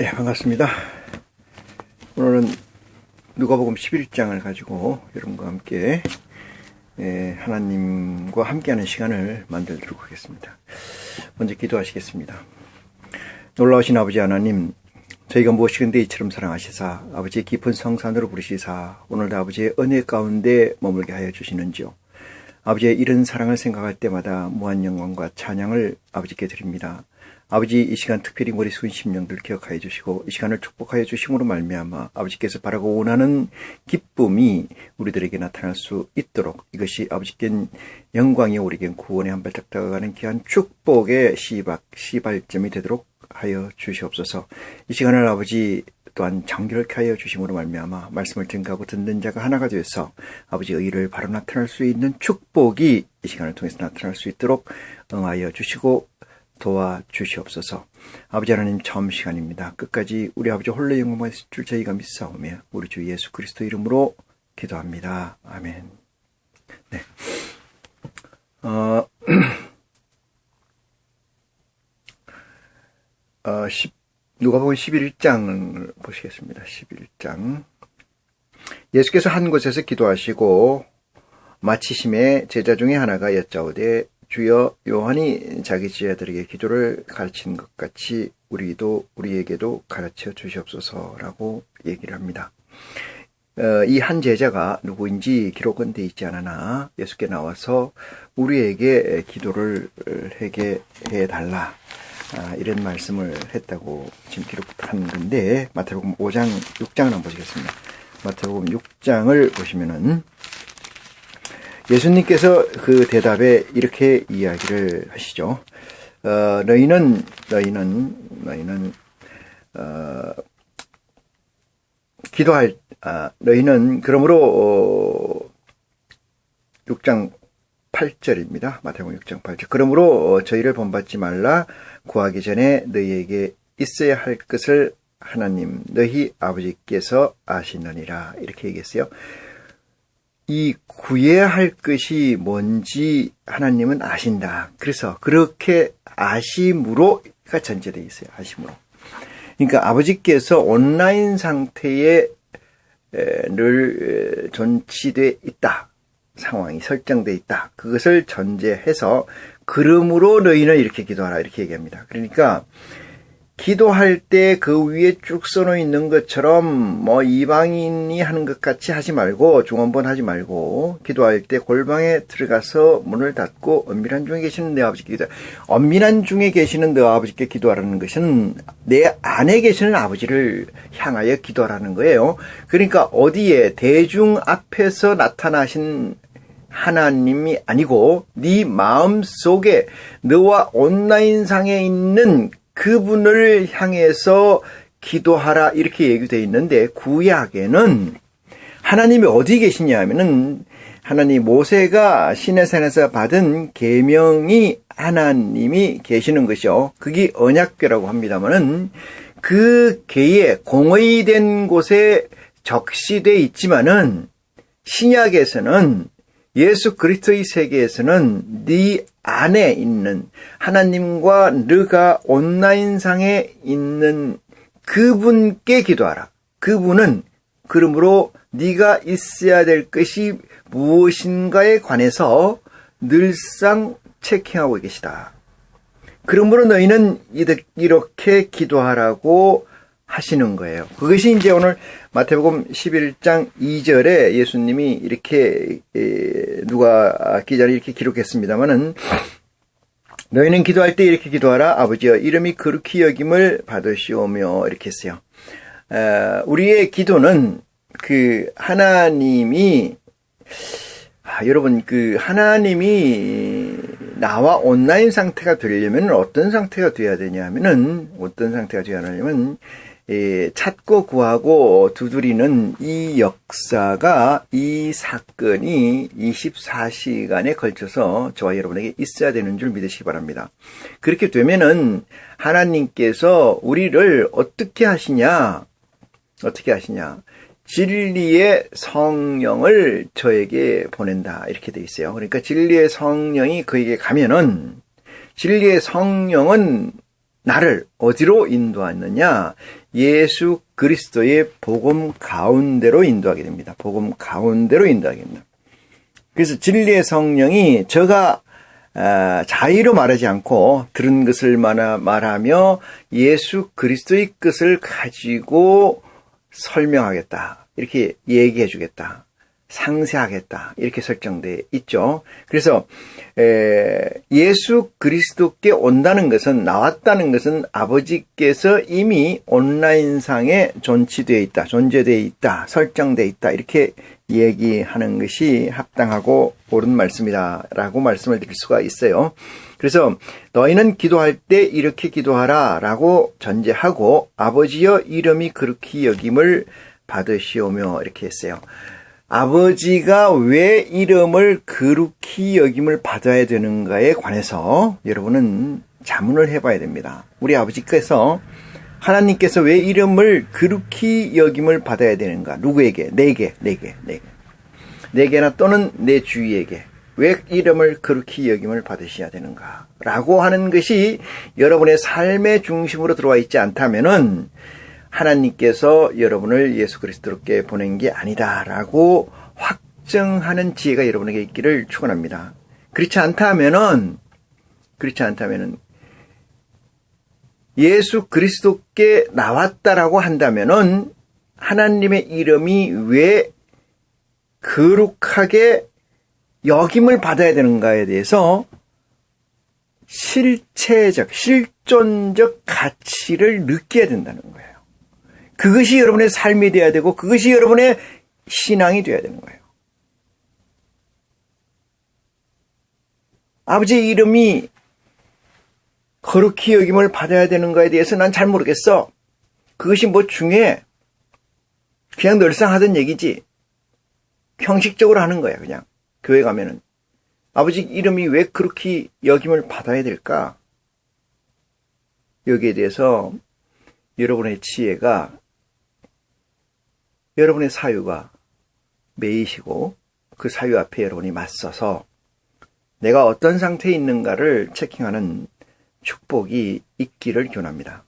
네, 반갑습니다. 오늘은 누가복음 11장을 가지고 여러분과 함께 하나님과 함께하는 시간을 만들도록 하겠습니다. 먼저 기도하시겠습니다. 놀라우신 아버지 하나님, 저희가 무엇이든지 이처럼 사랑하시사 아버지의 깊은 성산으로 부르시사 오늘도 아버지의 은혜 가운데 머물게 하여 주시는지요. 아버지의 이런 사랑을 생각할 때마다 무한 영광과 찬양을 아버지께 드립니다. 아버지, 이 시간 특별히 머리 숙인 심령들 기억하여 주시고 이 시간을 축복하여 주심으로 말미암아 아버지께서 바라고 원하는 기쁨이 우리들에게 나타날 수 있도록 이것이 아버지께는 영광이 우리에겐 구원의 한 발짝 다가가는 귀한 축복의 시발점이 되도록 하여 주시옵소서. 이 시간을 아버지 또한 정결케 하여 주심으로 말미암아 말씀을 증거하고 듣는 자가 하나가 되어서 아버지의 의를 바로 나타날 수 있는 축복이 이 시간을 통해서 나타날 수 있도록 응하여 주시고 도와주시옵소서. 아버지 하나님, 처음 시간입니다. 끝까지 우리 아버지 홀로 영광받을 줄 저희가 믿사오며 우리 주 예수 그리스도 이름으로 기도합니다. 아멘. 네. 누가복음 11장을 보시겠습니다. 11장. 예수께서 한 곳에서 기도하시고 마치심에 제자 중에 하나가 여짜오되 주여, 요한이 자기 제자들에게 기도를 가르치는 것 같이 우리에게도 가르쳐 주시옵소서라고 얘기를 합니다. 이 한 제자가 누구인지 기록은 되어 있지 않으나 예수께 나와서 우리에게 기도를 하게 해달라, 이런 말씀을 했다고 지금 기록한 건데, 마태복음 5장, 6장을 한번 보시겠습니다. 마태복음 6장을 보시면은 예수님께서 그 대답에 이렇게 이야기를 하시죠. 너희는 너희는 그러므로 6장 8절입니다. 마태복음 6장 8절. 그러므로 저희를 본받지 말라. 구하기 전에 너희에게 있어야 할 것을 하나님 너희 아버지께서 아시느니라. 이렇게 얘기했어요. 이 구해야 할 것이 하나님은 아신다. 그래서 그렇게 아심으로가 전제되어 있어요. 아심으로. 그러니까 아버지께서 온라인 상태에 늘 존치되어 있다. 상황이 설정되어 있다. 그것을 전제해서 그러므로 너희는 이렇게 기도하라. 이렇게 얘기합니다. 그러니까 기도할 때 그 위에 쭉 써놓여 있는 것처럼 이방인이 하는 것 같이 하지 말고, 중언부언 하지 말고, 기도할 때 골방에 들어가서 문을 닫고 엄밀한 중에 계시는 내 아버지께 기도하라. 엄밀한 중에 계시는 내 아버지께 기도하라는 것은 내 안에 계시는 아버지를 향하여 기도하라는 거예요. 그러니까 어디에 대중 앞에서 나타나신 하나님이 아니고 네 마음속에 너와 온라인상에 있는 그분을 향해서 기도하라, 이렇게 얘기되어 있는데, 구약에는 하나님이 어디 계시냐 하면은 하나님 모세가 시내산에서 받은 계명이 하나님이 계시는 것이요. 그게 언약궤라고 합니다만은 그 궤에 공의된 곳에 적시되어 있지만은 신약에서는 예수 그리스도의 세계에서는 네 안에 있는 하나님과 너가 온라인상에 있는 그분께 기도하라. 그분은 그러므로 네가 있어야 될 것이 무엇인가에 관해서 늘상 체킹하고 계시다. 그러므로 너희는 이렇게 기도하라고 하시는 거예요. 그것이 이제 오늘 마태복음 11장 2절에 예수님이 이렇게 누가 기자를 이렇게 기록했습니다마는 너희는 기도할 때 이렇게 기도하라. 아버지여 이름이 거룩히 여김을 받으시오며, 이렇게 했어요. 우리의 기도는 하나님이 여러분 하나님이 나와 온라인 상태가 되려면 어떤 상태가 돼야 되냐면은 찾고 구하고 두드리는 이 역사가, 이 사건이 24시간에 걸쳐서 저와 여러분에게 있어야 되는 줄 믿으시기 바랍니다. 그렇게 되면은 하나님께서 우리를 어떻게 하시냐? 진리의 성령을 저에게 보낸다, 이렇게 돼 있어요. 그러니까 진리의 성령이 그에게 가면은, 진리의 성령은 나를 어디로 인도하느냐? 예수 그리스도의 복음 가운데로 인도하게 됩니다. 복음 가운데로 인도하게 됩니다. 그래서 진리의 성령이 저가 자의로 말하지 않고 들은 것을 말하며 예수 그리스도의 뜻을 가지고 설명하겠다. 이렇게 얘기해 주겠다. 상세하겠다. 이렇게 설정되어 있죠. 그래서 예수 그리스도께 온다는 것은, 나왔다는 것은 아버지께서 이미 온라인상에 존재되어 있다, 설정되어 있다, 이렇게 얘기하는 것이 합당하고 옳은 말씀이다 라고 말씀을 드릴 수가 있어요. 그래서 너희는 기도할 때 이렇게 기도하라 라고 전제하고, 아버지여 이름이 그렇게 여김을 받으시오며 이렇게 했어요. 아버지가 왜 이름을 거룩히 여김을 받아야 되는가에 관해서 여러분은 자문을 해봐야 됩니다. 우리 아버지께서, 하나님께서 왜 이름을 거룩히 여김을 받아야 되는가? 누구에게? 내게나 또는 내 주위에게 왜 이름을 거룩히 여김을 받으셔야 되는가? 라고 하는 것이 여러분의 삶의 중심으로 들어와 있지 않다면은 하나님께서 여러분을 예수 그리스도께 보낸 게 아니다라고 확정하는 지혜가 여러분에게 있기를 축원합니다. 그렇지 않다면은 예수 그리스도께 나왔다라고 한다면은 하나님의 이름이 왜 거룩하게 여김을 받아야 되는가에 대해서 실체적, 실존적 가치를 느껴야 된다는 거예요. 그것이 여러분의 삶이 되어야 되고, 그것이 여러분의 신앙이 되어야 되는 거예요. 아버지의 이름이 거룩히 여김을 받아야 되는가에 대해서 난 잘 모르겠어. 그것이 뭐 중요해? 그냥 늘상 하던 얘기지. 형식적으로 하는 거야, 그냥. 교회 가면은. 아버지 이름이 왜 그렇게 여김을 받아야 될까? 여기에 대해서 여러분의 지혜가, 여러분의 사유가 매이시고 그 사유 앞에 여러분이 맞서서 내가 어떤 상태에 있는가를 체킹하는 축복이 있기를 기원합니다.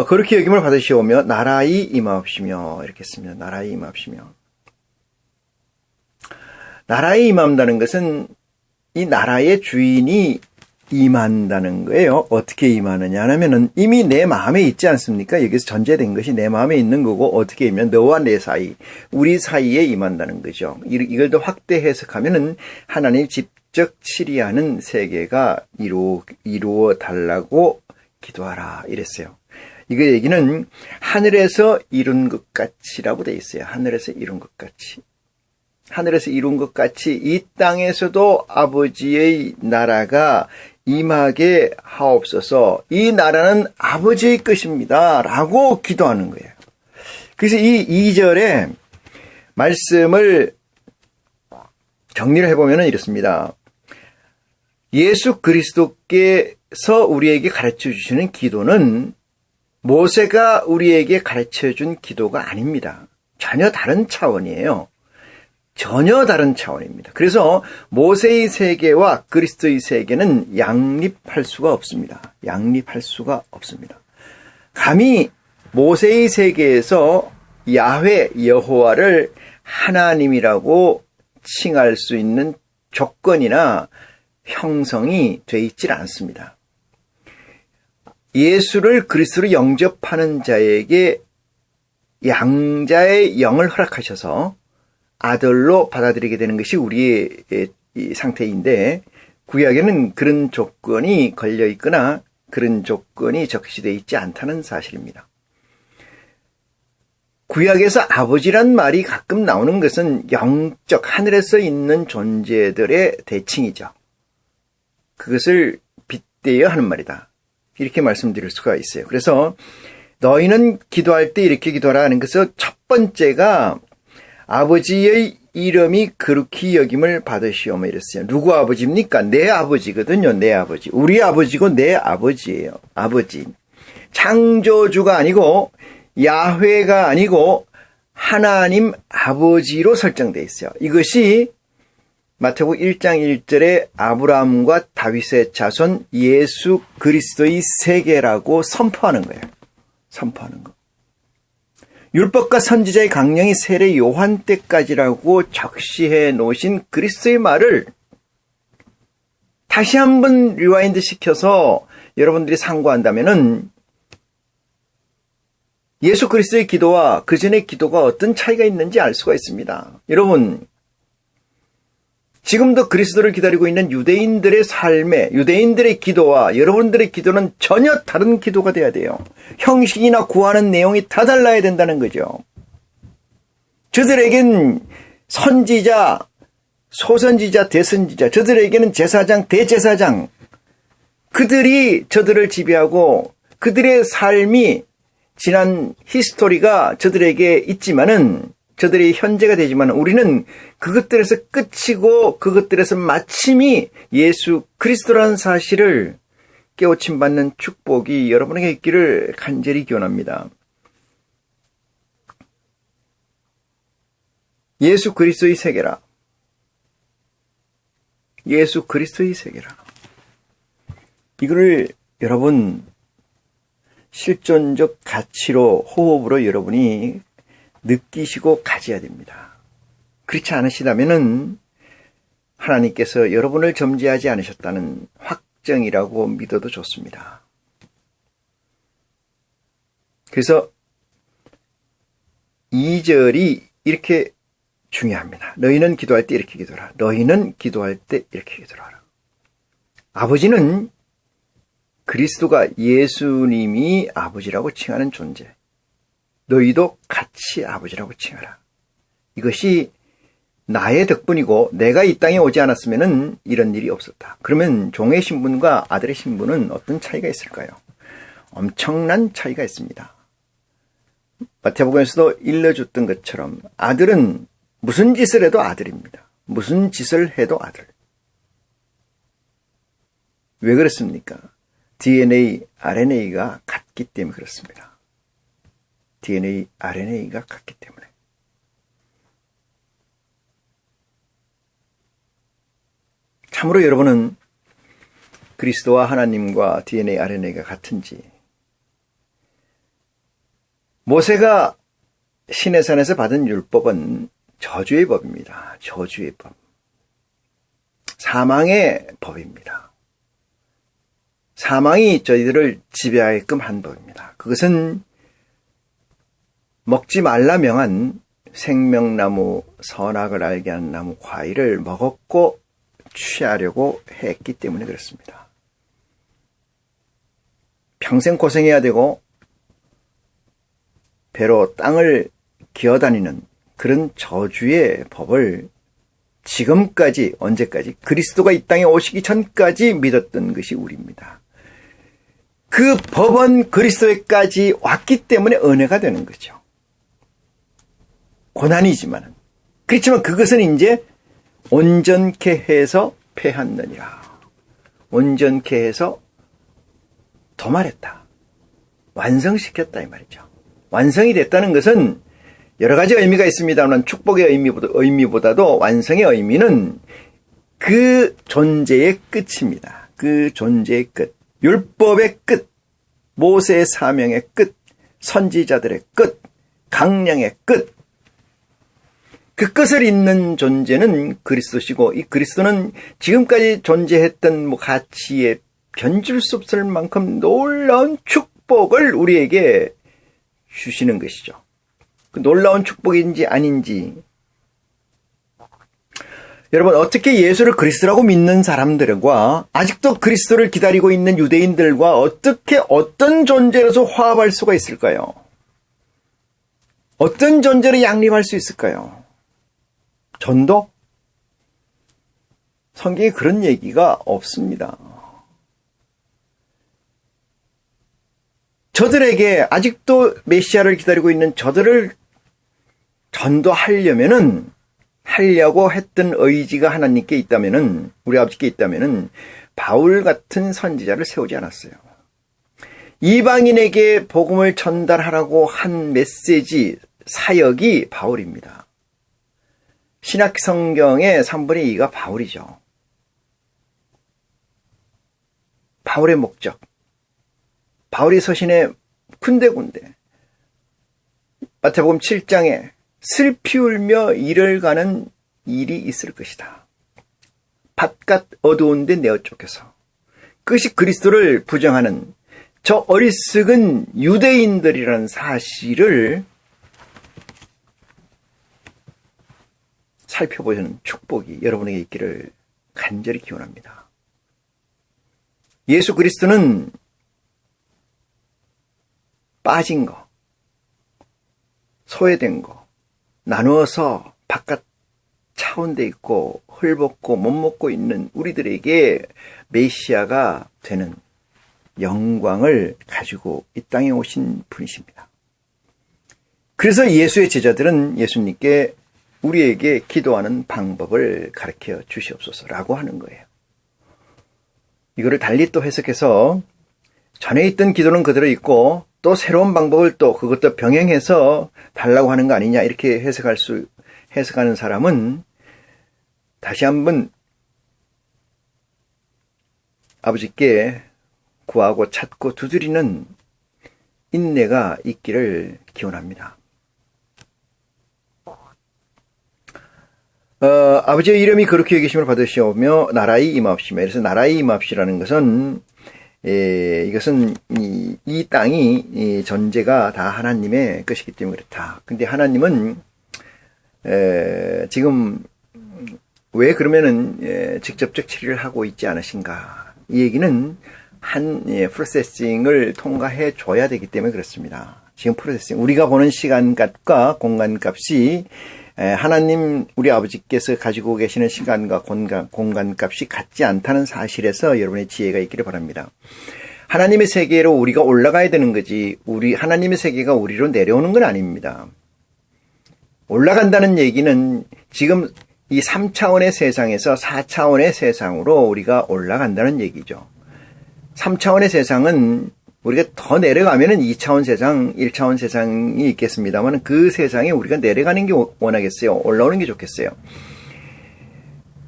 그렇게 여김을 받으시오며 나라의 임하옵시며 이렇게 했습니다. 나라의 임하옵시며. 나라에 임한다는 것은 이 나라의 주인이 임한다는 거예요. 어떻게 임하느냐 하면은 이미 내 마음에 있지 않습니까? 여기서 전제된 것이 내 마음에 있는 거고, 어떻게 임하면 너와 내 사이, 우리 사이에 임한다는 거죠. 이걸 더 확대 해석하면은 하나님 직접 치리하는 세계가 이루어 달라고 기도하라 이랬어요. 이거 얘기는 하늘에서 이룬 것 같이라고 돼 있어요. 하늘에서 이룬 것 같이. 하늘에서 이룬 것 같이 이 땅에서도 아버지의 나라가 임하게 하옵소서. 이 나라는 아버지의 것입니다 라고 기도하는 거예요. 그래서 이 2절에 말씀을 정리를 해보면 이렇습니다. 예수 그리스도께서 우리에게 가르쳐 주시는 기도는 모세가 우리에게 가르쳐 준 기도가 아닙니다. 전혀 다른 차원이에요. 전혀 다른 차원입니다. 그래서 모세의 세계와 그리스도의 세계는 양립할 수가 없습니다. 양립할 수가 없습니다. 감히 모세의 세계에서 야훼 여호와를 하나님이라고 칭할 수 있는 조건이나 형성이 되어 있질 않습니다. 예수를 그리스도로 영접하는 자에게 양자의 영을 허락하셔서 아들로 받아들이게 되는 것이 우리의 상태인데, 구약에는 그런 조건이 걸려 있거나 그런 조건이 적시되어 있지 않다는 사실입니다. 구약에서 아버지란 말이 가끔 나오는 것은 영적, 하늘에서 있는 존재들의 대칭이죠. 그것을 빗대어 하는 말이다. 이렇게 말씀드릴 수가 있어요. 그래서 너희는 기도할 때 이렇게 기도하라 하는 것은 첫 번째가 아버지의 이름이 거룩히 여김을 받으시오며 이랬어요. 누구 아버지입니까? 내 아버지거든요. 내 아버지. 우리 아버지고 내 아버지예요. 아버지. 창조주가 아니고 야훼가 아니고 하나님 아버지로 설정되어 있어요. 이것이 마태복음 1장 1절에 아브라함과 다윗의 자손 예수 그리스도의 세계라고 선포하는 거예요. 선포하는 거. 율법과 선지자의 강령이 세례 요한 때까지라고 적시해 놓으신 그리스도의 말을 다시 한번 리와인드 시켜서 여러분들이 상고한다면은 예수 그리스도의 기도와 그 전의 기도가 어떤 차이가 있는지 알 수가 있습니다. 여러분, 지금도 그리스도를 기다리고 있는 유대인들의 삶에 유대인들의 기도와 여러분들의 기도는 전혀 다른 기도가 돼야 돼요. 형식이나 구하는 내용이 다 달라야 된다는 거죠. 저들에겐 선지자, 소선지자, 대선지자, 저들에게는 제사장, 대제사장, 그들이 저들을 지배하고 그들의 삶이 지난 히스토리가 저들에게 있지만은 저들이 현재가 되지만 우리는 그것들에서 끝이고 그것들에서 마침이 예수 그리스도라는 사실을 깨우침 받는 축복이 여러분에게 있기를 간절히 기원합니다. 예수 그리스도의 세계라. 예수 그리스도의 세계라. 이거를 여러분 실존적 가치로 호흡으로 여러분이 느끼시고 가져야 됩니다. 그렇지 않으시다면은 하나님께서 여러분을 점지하지 않으셨다는 확정이라고 믿어도 좋습니다. 그래서 2절이 이렇게 중요합니다. 너희는 기도할 때 이렇게 기도하라. 너희는 기도할 때 이렇게 기도하라. 아버지는 그리스도가 예수님이 아버지라고 칭하는 존재. 너희도 같이 아버지라고 칭하라. 이것이 나의 덕분이고 내가 이 땅에 오지 않았으면 이런 일이 없었다. 그러면 종의 신분과 아들의 신분은 어떤 차이가 있을까요? 엄청난 차이가 있습니다. 마태복음에서도 일러줬던 것처럼 아들은 무슨 짓을 해도 아들입니다. 무슨 짓을 해도 아들. 왜 그렇습니까? DNA, RNA가 같기 때문에 그렇습니다. DNA, RNA가 같기 때문에. 참으로 여러분은 그리스도와 하나님과 DNA, RNA가 같은지. 모세가 시내산에서 받은 율법은 저주의 법입니다. 저주의 법. 사망의 법입니다. 사망이 저희들을 지배하게끔 한 법입니다. 그것은 먹지 말라 명한 생명나무, 선악을 알게 하는 나무 과일을 먹었고 취하려고 했기 때문에 그렇습니다. 평생 고생해야 되고 배로 땅을 기어다니는 그런 저주의 법을 지금까지, 언제까지? 그리스도가 이 땅에 오시기 전까지 믿었던 것이 우리입니다. 그 법은 그리스도에까지 왔기 때문에 은혜가 되는 거죠. 고난이지만. 그렇지만 그것은 이제 온전케 해서 패하느니라. 온전케 해서 도말했다. 완성시켰다 이 말이죠. 완성이 됐다는 것은 여러 가지 의미가 있습니다만 축복의 의미보다도 완성의 의미는 그 존재의 끝입니다. 그 존재의 끝. 율법의 끝. 모세의 사명의 끝. 선지자들의 끝. 강령의 끝. 그 끝을 잇는 존재는 그리스도시고 이 그리스도는 지금까지 존재했던 가치에 견줄 수 없을 만큼 놀라운 축복을 우리에게 주시는 것이죠. 그 놀라운 축복인지 아닌지. 여러분, 어떻게 예수를 그리스도라고 믿는 사람들과 아직도 그리스도를 기다리고 있는 유대인들과 어떻게 어떤 존재로서 화합할 수가 있을까요? 어떤 존재로 양립할 수 있을까요? 전도? 성경에 그런 얘기가 없습니다. 저들에게 아직도 메시아를 기다리고 있는 저들을 하려고 했던 의지가 하나님께 있다면은, 우리 아버지께 있다면은, 바울 같은 선지자를 세우지 않았어요. 이방인에게 복음을 전달하라고 한 메시지, 사역이 바울입니다. 신약 성경의 3분의 2가 바울이죠. 바울의 목적. 바울이 서신에 군데군데 마태복음 7장에 슬피 울며 이를 가는 일이 있을 것이다. 바깥 어두운데 내어 쫓겨서 그것이 그리스도를 부정하는 저 어리석은 유대인들이라는 사실을 살펴보시는 축복이 여러분에게 있기를 간절히 기원합니다. 예수 그리스도는 빠진 거, 소외된 거, 나누어서 바깥 차원돼 있고 헐벗고 못 먹고 있는 우리들에게 메시아가 되는 영광을 가지고 이 땅에 오신 분이십니다. 그래서 예수의 제자들은 예수님께 우리에게 기도하는 방법을 가르쳐 주시옵소서라고 하는 거예요. 이거를 달리 또 해석해서 전에 있던 기도는 그대로 있고 또 새로운 방법을 또 그것도 병행해서 달라고 하는 거 아니냐 이렇게 해석하는 사람은 다시 한번 아버지께 구하고 찾고 두드리는 인내가 있기를 기원합니다. 아버지의 이름이 그렇게 여기심을 받으시오며 나라의 임하옵시며, 그래서 나라의 임하옵시라는 것은 이것은 이 땅이 전제가 다 하나님의 것이기 때문에 그렇다. 근데 하나님은 지금 왜 그러면은 직접적 처리를 하고 있지 않으신가? 이 얘기는 한 프로세싱을 통과해 줘야 되기 때문에 그렇습니다. 지금 프로세싱, 우리가 보는 시간값과 공간값이 하나님 우리 아버지께서 가지고 계시는 시간과 공간값이 같지 않다는 사실에서 여러분의 지혜가 있기를 바랍니다. 하나님의 세계로 우리가 올라가야 되는 거지 하나님의 세계가 우리로 내려오는 건 아닙니다. 올라간다는 얘기는 지금 이 3차원의 세상에서 4차원의 세상으로 우리가 올라간다는 얘기죠. 3차원의 세상은 우리가 더 내려가면은 2차원 세상, 1차원 세상이 있겠습니다만 그 세상에 우리가 내려가는 게 원하겠어요? 올라오는 게 좋겠어요?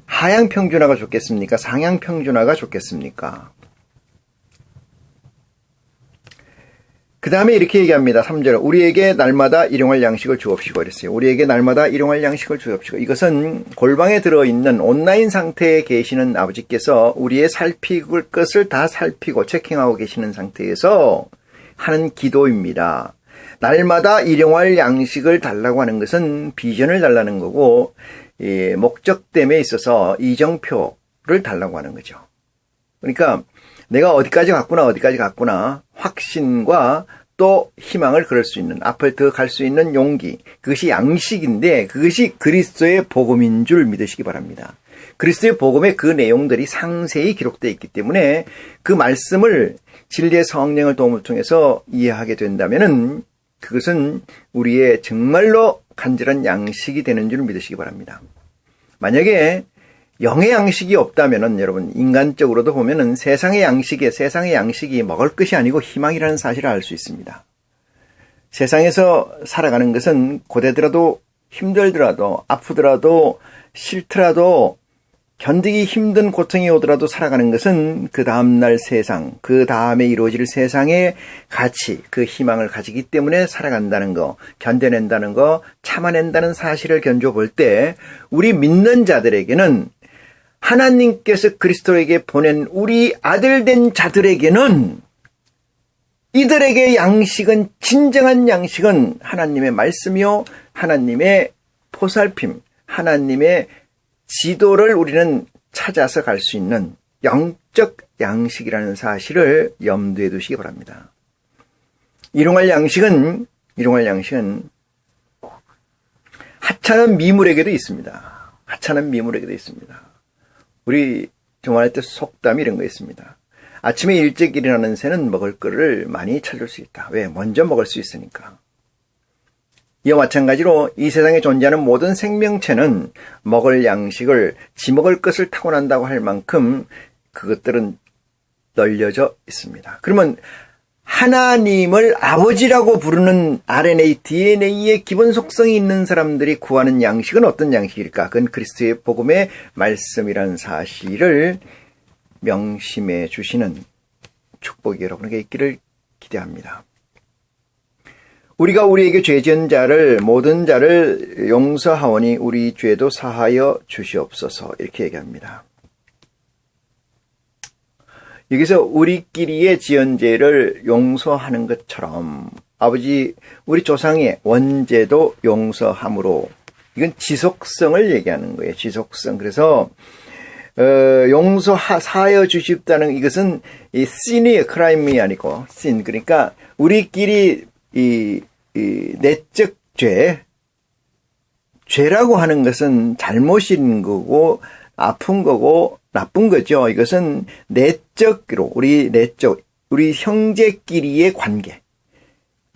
하향 평준화가 좋겠습니까? 상향 평준화가 좋겠습니까? 그 다음에 이렇게 얘기합니다. 3절. 우리에게 날마다 일용할 양식을 주옵시고 이랬어요. 우리에게 날마다 일용할 양식을 주옵시고. 이것은 골방에 들어있는 온라인 상태에 계시는 아버지께서 우리의 살피고 것을 다 살피고 체킹하고 계시는 상태에서 하는 기도입니다. 날마다 일용할 양식을 달라고 하는 것은 비전을 달라는 거고 목적됨에 있어서 이정표를 달라고 하는 거죠. 그러니까 내가 어디까지 갔구나 확신과 또 희망을 그럴 수 있는, 앞을 더 갈 수 있는 용기, 그것이 양식인데 그것이 그리스도의 복음인 줄 믿으시기 바랍니다. 그리스도의 복음의 그 내용들이 상세히 기록되어 있기 때문에 그 말씀을 진리의 성령을 도움을 통해서 이해하게 된다면은 그것은 우리의 정말로 간절한 양식이 되는 줄 믿으시기 바랍니다. 만약에 영의 양식이 없다면은 여러분 인간적으로도 보면은 세상의 양식이 먹을 것이 아니고 희망이라는 사실을 알 수 있습니다. 세상에서 살아가는 것은 고되더라도 힘들더라도 아프더라도 싫더라도 견디기 힘든 고통이 오더라도 살아가는 것은 그 다음날 세상, 그 다음에 이루어질 세상의 가치, 그 희망을 가지기 때문에 살아간다는 거, 견뎌낸다는 거, 참아낸다는 사실을 견뎌볼 때 우리 믿는 자들에게는 하나님께서 그리스도에게 보낸 우리 아들된 자들에게는 이들에게 양식은, 진정한 양식은 하나님의 말씀이요, 하나님의 보살핌, 하나님의 지도를 우리는 찾아서 갈 수 있는 영적 양식이라는 사실을 염두에 두시기 바랍니다. 일용할 양식은 하찮은 미물에게도 있습니다. 하찮은 미물에게도 있습니다. 우리 정말 때 속담이 이런 거 있습니다. 아침에 일찍 일어나는 새는 먹을 거를 많이 찾을 수 있다. 왜? 먼저 먹을 수 있으니까. 이와 마찬가지로 이 세상에 존재하는 모든 생명체는 먹을 양식을, 지먹을 것을 타고난다고 할 만큼 그것들은 널려져 있습니다. 그러면 하나님을 아버지라고 부르는 RNA, DNA의 기본 속성이 있는 사람들이 구하는 양식은 어떤 양식일까? 그건 그리스도의 복음의 말씀이라는 사실을 명심해 주시는 축복이 여러분에게 있기를 기대합니다. 우리가 우리에게 죄 지은 자를 모든 자를 용서하오니 우리 죄도 사하여 주시옵소서 이렇게 얘기합니다. 여기서 우리끼리의 지은 죄를 용서하는 것처럼 아버지 우리 조상의 원죄도 용서함으로 이건 지속성을 얘기하는 거예요. 지속성. 그래서 사하여 주십다는 이것은 이 sin이 크라임이 아니고 sin. 그러니까 우리끼리 이 내적 죄라고 하는 것은 잘못인 거고 아픈 거고 나쁜 거죠. 이것은 내적으로 우리 형제끼리의 관계.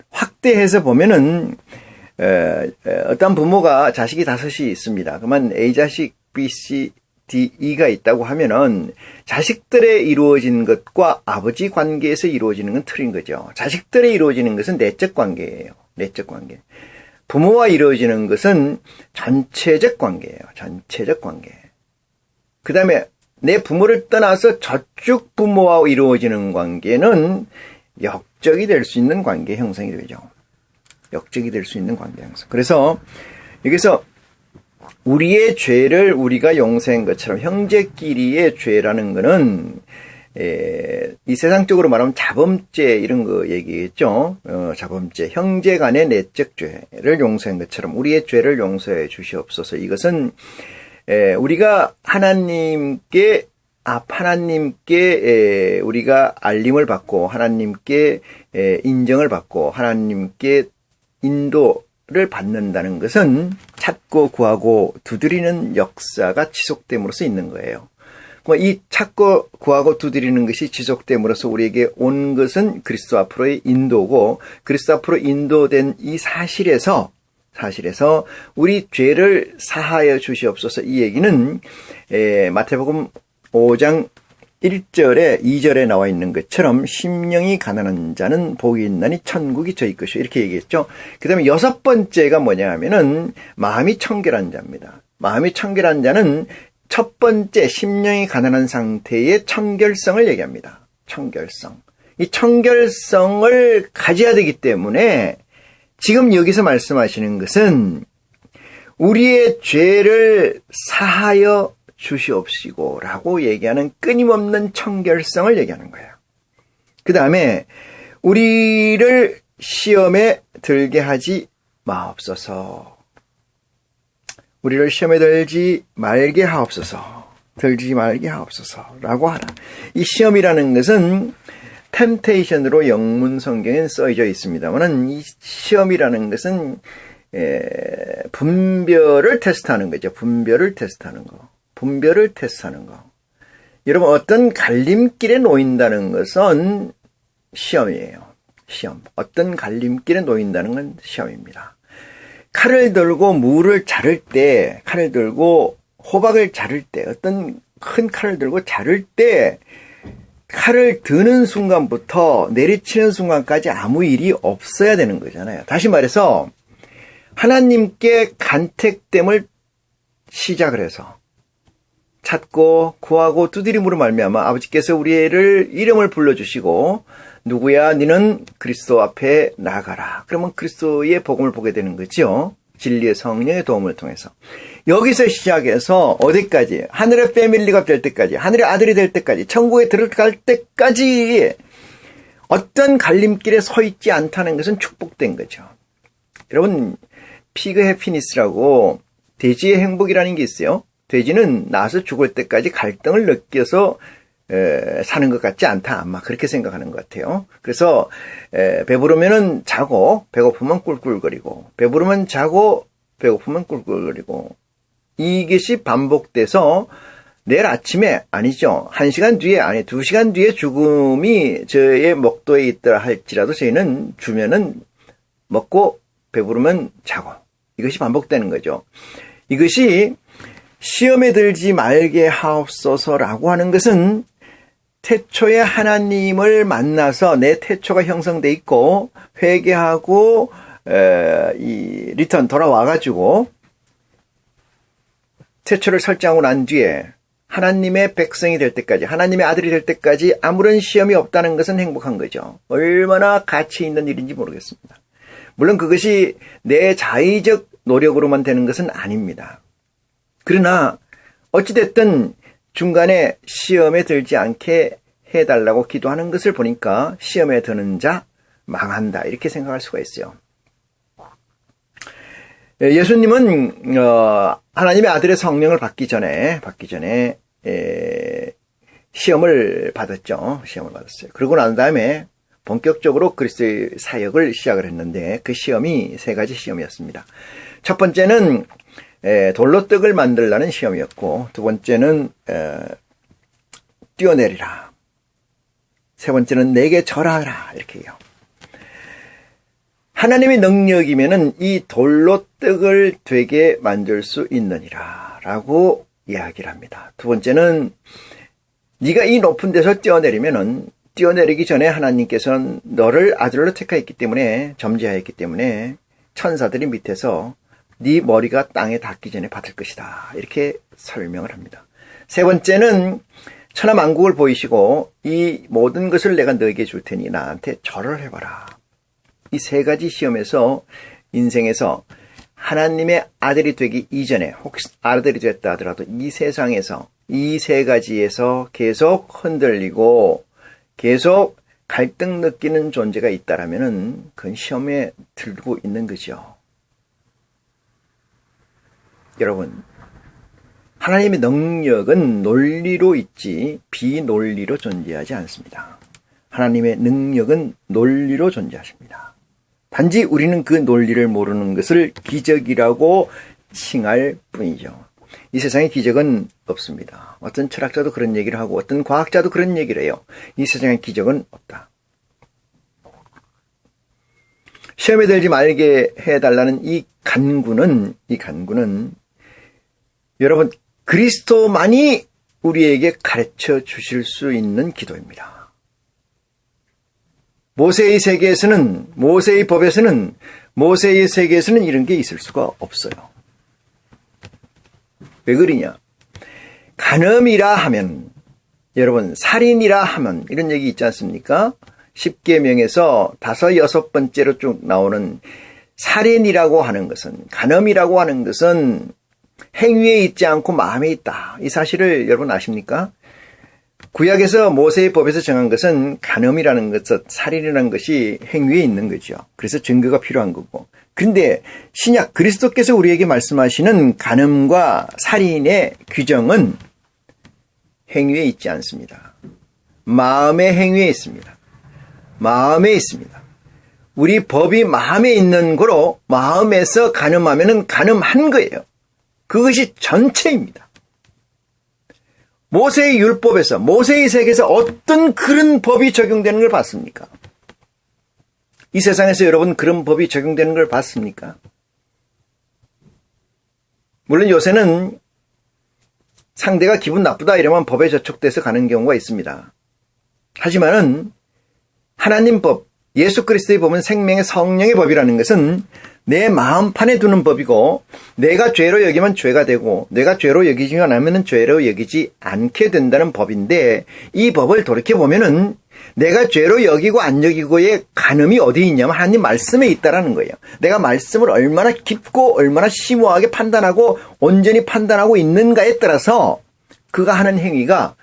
확대해서 보면은 어떤 부모가 자식이 5이 있습니다. 그러면 A자식, BC, D, E가 있다고 하면은 자식들에 이루어진 것과 아버지 관계에서 이루어지는 건 틀린 거죠. 자식들에 이루어지는 것은 내적 관계예요. 내적 관계. 부모와 이루어지는 것은 전체적 관계예요. 전체적 관계. 그 다음에 내 부모를 떠나서 저쪽 부모와 이루어지는 관계는 역적이 될 수 있는 관계 형성이 되죠. 역적이 될 수 있는 관계 형성. 그래서 여기서 우리의 죄를 우리가 용서한 것처럼 형제끼리의 죄라는 거는 이 세상적으로 말하면 자범죄 이런 거 얘기했죠. 자범죄, 형제 간의 내적 죄를 용서한 것처럼 우리의 죄를 용서해 주시옵소서. 이것은 우리가 하나님께 우리가 알림을 받고 하나님께 인정을 받고 하나님께 인도를 받는다는 것은 찾고 구하고 두드리는 역사가 지속됨으로써 있는 거예요. 이 찾고 구하고 두드리는 것이 지속됨으로써 우리에게 온 것은 그리스도 앞으로의 인도고 그리스도 앞으로 인도된 이 사실에서 우리 죄를 사하여 주시옵소서. 이 얘기는 마태복음 5장 1절에 2절에 나와 있는 것처럼 심령이 가난한 자는 복이 있나니 천국이 저희 것이요 이렇게 얘기했죠. 그 다음에 6번째가 뭐냐 하면은 마음이 청결한 자입니다. 마음이 청결한 자는 첫 번째 심령이 가난한 상태의 청결성을 얘기합니다. 청결성. 이 청결성을 가져야 되기 때문에 지금 여기서 말씀하시는 것은 우리의 죄를 사하여 주시옵시고 라고 얘기하는 끊임없는 청결성을 얘기하는 거예요. 그 다음에 우리를 시험에 들게 하지 마옵소서. 우리를 시험에 들지 말게 하옵소서. 들지 말게 하옵소서 라고 하라. 이 시험이라는 것은 템테이션으로 영문 성경엔 써져 있습니다만 이 시험이라는 것은 분별을 테스트하는 거죠. 분별을 테스트하는 거. 여러분 어떤 갈림길에 놓인다는 것은 시험이에요. 시험. 어떤 갈림길에 놓인다는 건 시험입니다. 칼을 들고 무를 자를 때, 칼을 들고 호박을 자를 때, 어떤 큰 칼을 들고 자를 때 칼을 드는 순간부터 내리치는 순간까지 아무 일이 없어야 되는 거잖아요. 다시 말해서 하나님께 간택됨을 시작을 해서 찾고 구하고 두드림으로 말미암아 아버지께서 우리를 이름을 불러주시고 누구야 너는 그리스도 앞에 나가라. 그러면 그리스도의 복음을 보게 되는 거죠. 진리의 성령의 도움을 통해서. 여기서 시작해서 어디까지? 하늘의 패밀리가 될 때까지, 하늘의 아들이 될 때까지, 천국에 들어갈 때까지 어떤 갈림길에 서 있지 않다는 것은 축복된 거죠. 여러분 피그 해피니스라고 돼지의 행복이라는 게 있어요. 돼지는 나서 죽을 때까지 갈등을 느껴서 사는 것 같지 않다. 아마 그렇게 생각하는 것 같아요. 그래서 배부르면은 자고 배고프면 꿀꿀거리고 배부르면 자고 배고프면 꿀꿀거리고 이것이 반복돼서 내일 아침에 아니죠. 1시간 뒤에 아니 2시간 뒤에 죽음이 저의 목도에 있더라 할지라도 저희는 주면은 먹고 배부르면 자고 이것이 반복되는 거죠. 이것이 시험에 들지 말게 하옵소서라고 하는 것은 태초에 하나님을 만나서 내 태초가 형성돼 있고 회개하고 이 리턴 돌아와가지고 태초를 설정하고 난 뒤에 하나님의 백성이 될 때까지, 하나님의 아들이 될 때까지 아무런 시험이 없다는 것은 행복한 거죠. 얼마나 가치 있는 일인지 모르겠습니다. 물론 그것이 내 자의적 노력으로만 되는 것은 아닙니다. 그러나 어찌됐든 중간에 시험에 들지 않게 해달라고 기도하는 것을 보니까 시험에 드는 자 망한다, 이렇게 생각할 수가 있어요. 예수님은 하나님의 아들의 성령을 받기 전에 시험을 받았죠. 시험을 받았어요. 그러고 난 다음에 본격적으로 그리스도의 사역을 시작을 했는데 그 시험이 세 가지 시험이었습니다. 첫 번째는 돌로 떡을 만들라는 시험이었고, 두 번째는 뛰어내리라, 세 번째는 내게 절하라, 이렇게 해요. 하나님의 능력이면은 이 돌로 떡을 되게 만들 수 있느니라 라고 이야기를 합니다. 두 번째는 네가 이 높은 데서 뛰어내리면은, 뛰어내리기 전에 하나님께서는 너를 아들로 택하였기 때문에, 점지하였기 때문에 천사들이 밑에서 네 머리가 땅에 닿기 전에 받을 것이다, 이렇게 설명을 합니다. 세 번째는 천하만국을 보이시고 이 모든 것을 내가 너에게 줄 테니 나한테 절을 해봐라. 이 세 가지 시험에서 인생에서 하나님의 아들이 되기 이전에, 혹시 아들이 됐다 하더라도 이 세상에서 이 세 가지에서 계속 흔들리고 계속 갈등 느끼는 존재가 있다라면은 그건 시험에 들고 있는 거죠. 여러분, 하나님의 능력은 논리로 있지 비논리로 존재하지 않습니다. 하나님의 능력은 논리로 존재하십니다. 단지 우리는 그 논리를 모르는 것을 기적이라고 칭할 뿐이죠. 이 세상에 기적은 없습니다. 어떤 철학자도 그런 얘기를 하고 어떤 과학자도 그런 얘기를 해요. 이 세상에 기적은 없다. 시험에 들지 말게 해달라는 이 간구는 여러분, 그리스도만이 우리에게 가르쳐 주실 수 있는 기도입니다. 모세의 세계에서는, 모세의 법에서는, 모세의 세계에서는 이런 게 있을 수가 없어요. 왜 그러냐? 간음이라 하면, 여러분, 살인이라 하면 이런 얘기 있지 않습니까? 10계명에서 5, 6번째로 쭉 나오는 살인이라고 하는 것은, 간음이라고 하는 것은 행위에 있지 않고 마음에 있다. 이 사실을 여러분 아십니까? 구약에서 모세의 법에서 정한 것은 간음이라는 것, 살인이라는 것이 행위에 있는 거죠. 그래서 증거가 필요한 거고. 그런데 신약 그리스도께서 우리에게 말씀하시는 간음과 살인의 규정은 행위에 있지 않습니다. 마음의 행위에 있습니다. 마음에 있습니다. 우리 법이 마음에 있는 거로 마음에서 간음하면은 간음한 거예요. 그것이 전체입니다. 모세의 율법에서, 모세의 세계에서 어떤 그런 법이 적용되는 걸 봤습니까? 이 세상에서 여러분 그런 법이 적용되는 걸 봤습니까? 물론 요새는 상대가 기분 나쁘다 이러면 법에 저촉돼서 가는 경우가 있습니다. 하지만은 하나님 법, 예수 그리스도의 법은 생명의 성령의 법이라는 것은 내 마음판에 두는 법이고, 내가 죄로 여기면 죄가 되고 내가 죄로 여기지 않으면 죄로 여기지 않게 된다는 법인데, 이 법을 돌이켜보면은 내가 죄로 여기고 안 여기고의 간음이 어디 있냐면 하나님 말씀에 있다라는 거예요. 내가 말씀을 얼마나 깊고 얼마나 심오하게 판단하고 온전히 판단하고 있는가에 따라서 그가 하는 행위가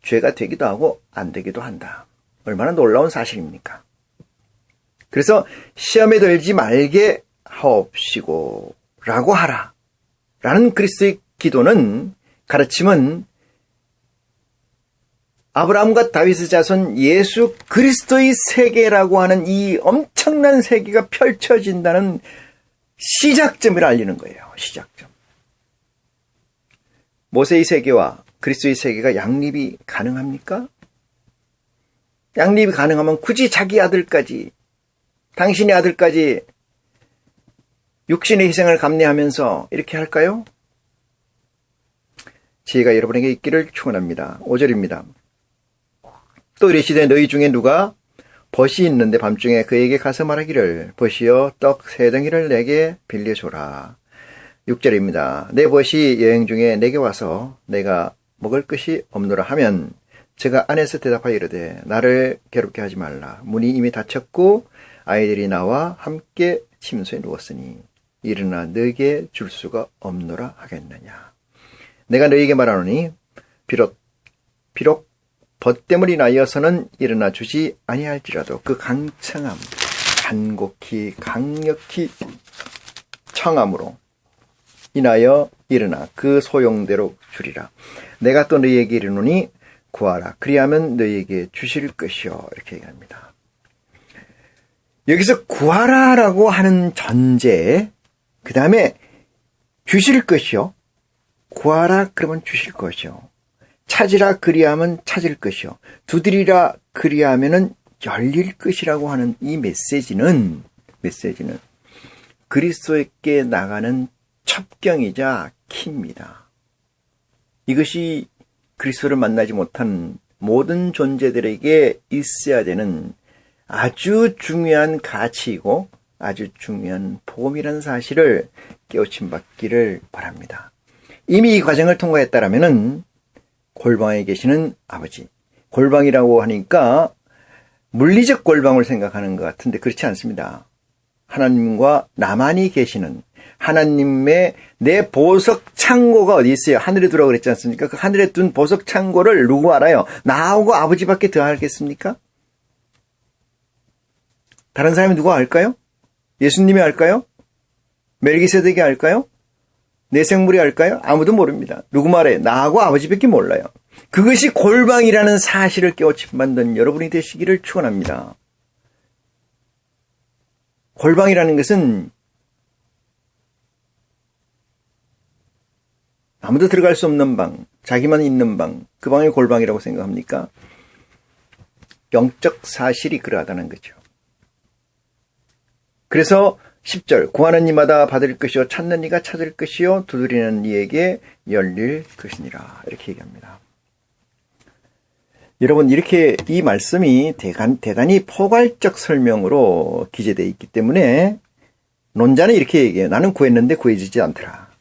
죄가 되기도 하고 안 되기도 한다. 얼마나 놀라운 사실입니까? 그래서 시험에 들지 말게 하옵시고 라고 하라 라는 그리스도의 기도는, 가르침은 아브라함과 다윗의 자손 예수 그리스도의 세계라고 하는 이 엄청난 세계가 펼쳐진다는 시작점을 알리는 거예요. 시작점. 모세의 세계와 그리스도의 세계가 양립이 가능합니까? 양립이 가능하면 굳이 자기 아들까지, 당신의 아들까지 육신의 희생을 감내하면서 이렇게 할까요? 지혜가 여러분에게 있기를 축원합니다. 5절입니다. 또 이르시되 너희 중에 누가 벗이 있는데 밤중에 그에게 가서 말하기를 벗이여 떡 3덩이를 내게 빌려줘라. 6절입니다. 내 벗이 여행 중에 내게 와서 내가 먹을 것이 없노라 하면 제가 안에서 대답하여 이르되 나를 괴롭게 하지 말라. 문이 이미 닫혔고 아이들이 나와 함께 침소에 누웠으니 일어나 너에게 줄 수가 없노라 하겠느냐. 내가 너에게 말하노니 비록 벗 때문이 나여서는 일어나 주지 아니할지라도 그 강청함 간곡히 강력히 청함으로 인하여 일어나 그 소용대로 주리라. 내가 또 너희에게 이르노니 구하라. 그리하면 너희에게 주실 것이요. 이렇게 얘기합니다. 여기서 구하라라고 하는 전제, 그 다음에 주실 것이요. 구하라 그러면 주실 것이요. 찾으라 그리하면 찾을 것이요. 두드리라 그리하면은 열릴 것이라고 하는 이 메시지는 그리스도께 나가는 첩경이자 키입니다. 이것이 그리스도를 만나지 못한 모든 존재들에게 있어야 되는 아주 중요한 가치이고 아주 중요한 복음이라는 사실을 깨우침 받기를 바랍니다. 이미 이 과정을 통과했다라면은 골방에 계시는 아버지, 골방이라고 하니까 물리적 골방을 생각하는 것 같은데 그렇지 않습니다. 하나님과 나만이 계시는 하나님의 내 보석 창고가 어디 있어요? 하늘에 두라고 그랬지 않습니까? 그 하늘에 둔 보석 창고를 누구 알아요? 나하고 아버지밖에 더 알겠습니까? 다른 사람이 누가 알까요? 예수님이 알까요? 멜기세덱이 알까요? 내 생물이 알까요? 아무도 모릅니다. 누구 말해? 나하고 아버지밖에 몰라요. 그것이 골방이라는 사실을 깨우침 받는 여러분이 되시기를 축원합니다. 골방이라는 것은 아무도 들어갈 수 없는 방, 자기만 있는 방, 그 방이 골방이라고 생각합니까? 영적 사실이 그러하다는 거죠. 그래서 10절 구하는 이마다 받을 것이요 찾는 이가 찾을 것이요 두드리는 이에게 열릴 것이니라 이렇게 얘기합니다. 여러분 이렇게 이 말씀이 대단히 포괄적 설명으로 기재되어 있기 때문에 논자는 이렇게 얘기해요. 나는 구했는데 구해지지 않더라.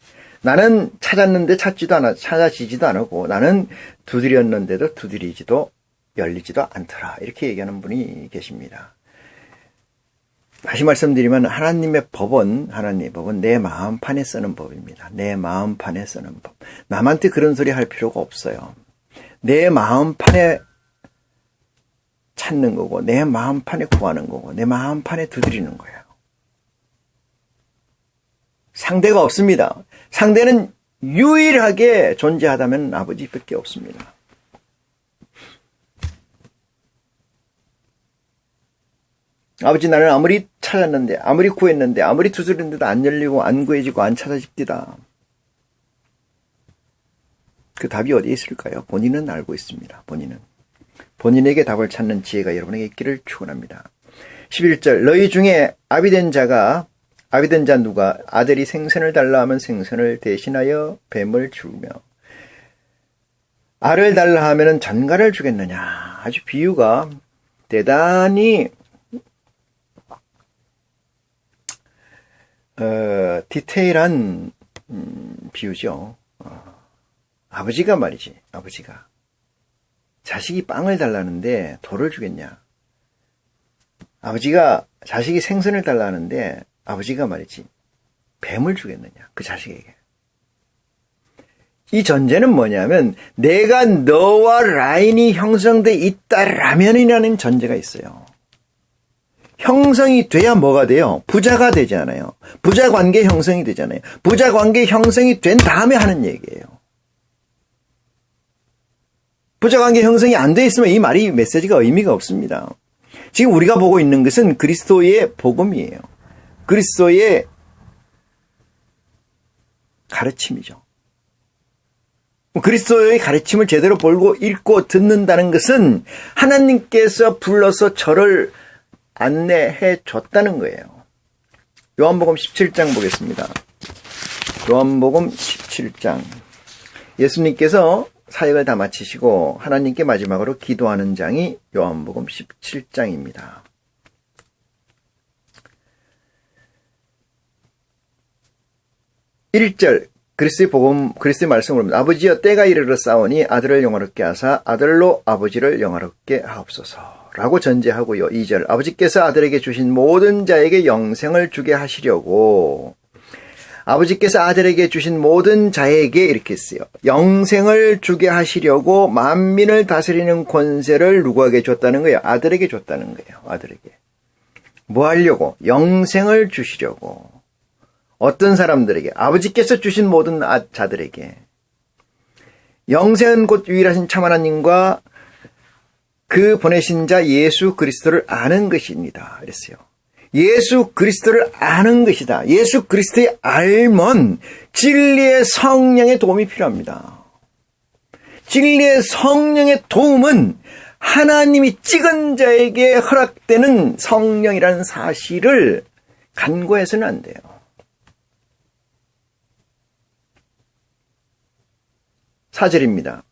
나는 찾았는데 찾아지지도 않고 나는 두드렸는데도 두드리지도 열리지도 않더라. 이렇게 얘기하는 분이 계십니다. 다시 말씀드리면 하나님의 법은 내 마음판에 쓰는 법입니다. 내 마음판에 쓰는 법. 남한테 그런 소리 할 필요가 없어요. 내 마음판에 찾는 거고 내 마음판에 구하는 거고 내 마음판에 두드리는 거예요. 상대가 없습니다. 상대는 유일하게 존재하다면 아버지밖에 없습니다. 아버지 나는 아무리 찾았는데 아무리 구했는데 아무리 두드렸는데도 안 열리고 안 구해지고 안 찾아집디다. 그 답이 어디에 있을까요? 본인은 알고 있습니다. 본인에게 답을 찾는 지혜가 여러분에게 있기를 축원합니다. 11절 너희 중에 아비된 자 누가 아들이 생선을 달라 하면 생선을 대신하여 뱀을 주며 알을 달라 하면은 전갈을 주겠느냐. 아주 비유가 대단히 디테일한 비유죠. 아버지가 자식이 빵을 달라는데 돌을 주겠냐. 자식이 생선을 달라는데 아버지가 말이지 뱀을 주겠느냐 그 자식에게. 이 전제는 뭐냐면 내가 너와 라인이 형성돼 있다라면이라는 전제가 있어요. 형성이 돼야 뭐가 돼요? 부자가 되잖아요. 부자관계 형성이 되잖아요. 부자관계 형성이 된 다음에 하는 얘기예요. 부자관계 형성이 안 돼 있으면 이 메시지가 의미가 없습니다. 지금 우리가 보고 있는 것은 그리스도의 복음이에요. 그리스도의 가르침이죠. 그리스도의 가르침을 제대로 보고 읽고 듣는다는 것은 하나님께서 불러서 저를 안내해 줬다는 거예요. 요한복음 17장 보겠습니다. 요한복음 17장. 예수님께서 사역을 다 마치시고 하나님께 마지막으로 기도하는 장이 요한복음 17장입니다. 1절 그리스도의 말씀을 봅니다. 아버지여 때가 이르러 싸우니 아들을 영화롭게 하사 아들로 아버지를 영화롭게 하옵소서 라고 전제하고요. 2절 아버지께서 아들에게 주신 모든 자에게 영생을 주게 하시려고 아버지께서 아들에게 주신 모든 자에게 이렇게 했어요. 영생을 주게 하시려고 만민을 다스리는 권세를 누구에게 줬다는 거예요? 아들에게 줬다는 거예요. 아들에게. 뭐 하려고? 영생을 주시려고. 어떤 사람들에게? 아버지께서 주신 모든 자들에게. 영생은 곧 유일하신 참 하나님과 그 보내신 자 예수 그리스도를 아는 것입니다. 그랬어요. 예수 그리스도를 아는 것이다. 예수 그리스도의 알면 진리의 성령의 도움이 필요합니다. 진리의 성령의 도움은 하나님이 찍은 자에게 허락되는 성령이라는 사실을 간과해서는 안 돼요. 사절입니다.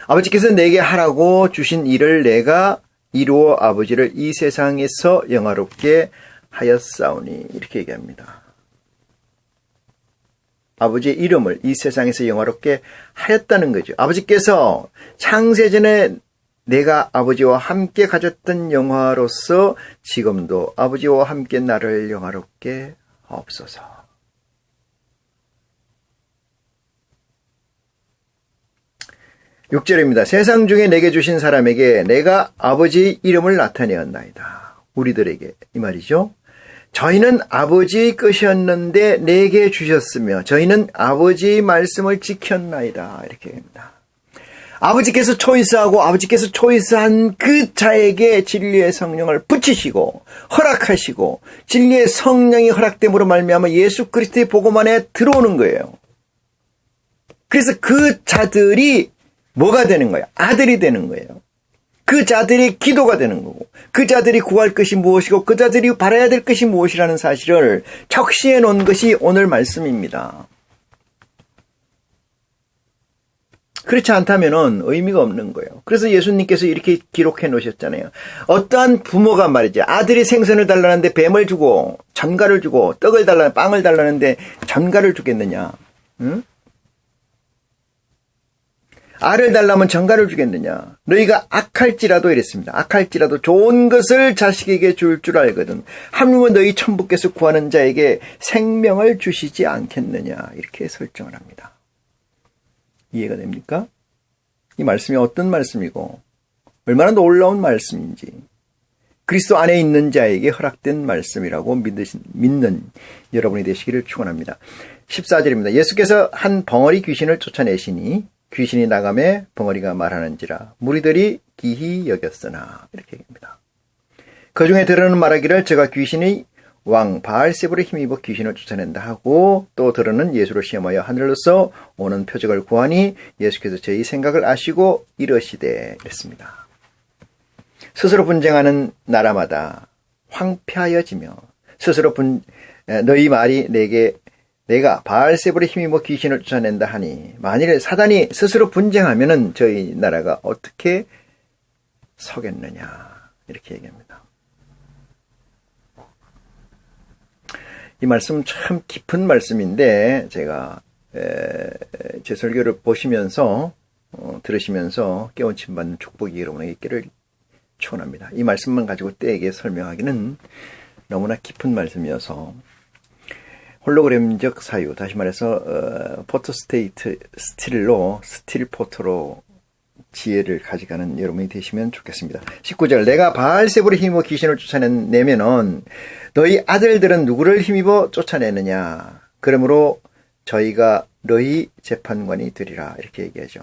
아버지께서 내게 하라고 주신 일을 내가 이루어 아버지를 이 세상에서 영화롭게 하였사오니 이렇게 얘기합니다. 아버지의 이름을 이 세상에서 영화롭게 하였다는 거죠. 아버지께서 창세전에 내가 아버지와 함께 가졌던 영화로서 지금도 아버지와 함께 나를 영화롭게 하옵소서. 6절입니다. 세상 중에 내게 주신 사람에게 내가 아버지의 이름을 나타내었나이다. 우리들에게 이 말이죠. 저희는 아버지의 것이었는데 내게 주셨으며 저희는 아버지의 말씀을 지켰나이다. 이렇게 합니다. 아버지께서 초이스하고 아버지께서 초이스한 그 자에게 진리의 성령을 붙이시고 허락하시고 진리의 성령이 허락됨으로 말미암아 예수 그리스도의 복음 안에 들어오는 거예요. 그래서 그 자들이 뭐가 되는 거예요? 아들이 되는 거예요. 그 자들이 기도가 되는 거고 그 자들이 구할 것이 무엇이고 그 자들이 바라야 될 것이 무엇이라는 사실을 적시해 놓은 것이 오늘 말씀입니다. 그렇지 않다면 의미가 없는 거예요. 그래서 예수님께서 이렇게 기록해 놓으셨잖아요. 어떠한 부모가 말이죠. 아들이 생선을 달라는데 뱀을 주고 전갈을 주고 빵을 달라는데 전갈을 주겠느냐. 응? 알을 달라면 전갈을 주겠느냐. 너희가 악할지라도 이랬습니다. 악할지라도 좋은 것을 자식에게 줄 줄 알거든. 하물며 너희 천부께서 구하는 자에게 생명을 주시지 않겠느냐. 이렇게 설정을 합니다. 이해가 됩니까? 이 말씀이 어떤 말씀이고 얼마나 놀라운 말씀인지 그리스도 안에 있는 자에게 허락된 말씀이라고 믿는 여러분이 되시기를 축원합니다. 14절입니다. 예수께서 한 벙어리 귀신을 쫓아내시니 귀신이 나가매 벙어리가 말하는지라 무리들이 기히 여겼으나 이렇게 얘기합니다. 그 중에 들으는 말하기를 제가 귀신의 왕 바알세불에 힘입어 귀신을 쫓아낸다 하고 또 들으는 예수를 시험하여 하늘로서 오는 표적을 구하니 예수께서 저희 생각을 아시고 이러시되 이랬습니다. 스스로 분쟁하는 나라마다 황폐하여지며 스스로 너희 말이 내가 바알세불에 힘입어 귀신을 쫓아낸다 하니 만일 사단이 스스로 분쟁하면은 저희 나라가 어떻게 서겠느냐 이렇게 얘기합니다. 이 말씀 참 깊은 말씀인데 제가 제 설교를 보시면서 들으시면서 깨우침 받는 축복이 여러분에게 있기를 축원합니다. 이 말씀만 가지고 때에게 설명하기는 너무나 깊은 말씀이어서 홀로그램적 사유, 다시 말해서 포토스테이트 스틸 포토로 지혜를 가져가는 여러분이 되시면 좋겠습니다. 19절 내가 바알세불에 힘입어 귀신을 쫓아내면은 너희 아들들은 누구를 힘입어 쫓아내느냐. 그러므로 저희가 너희 재판관이 되리라. 이렇게 얘기하죠.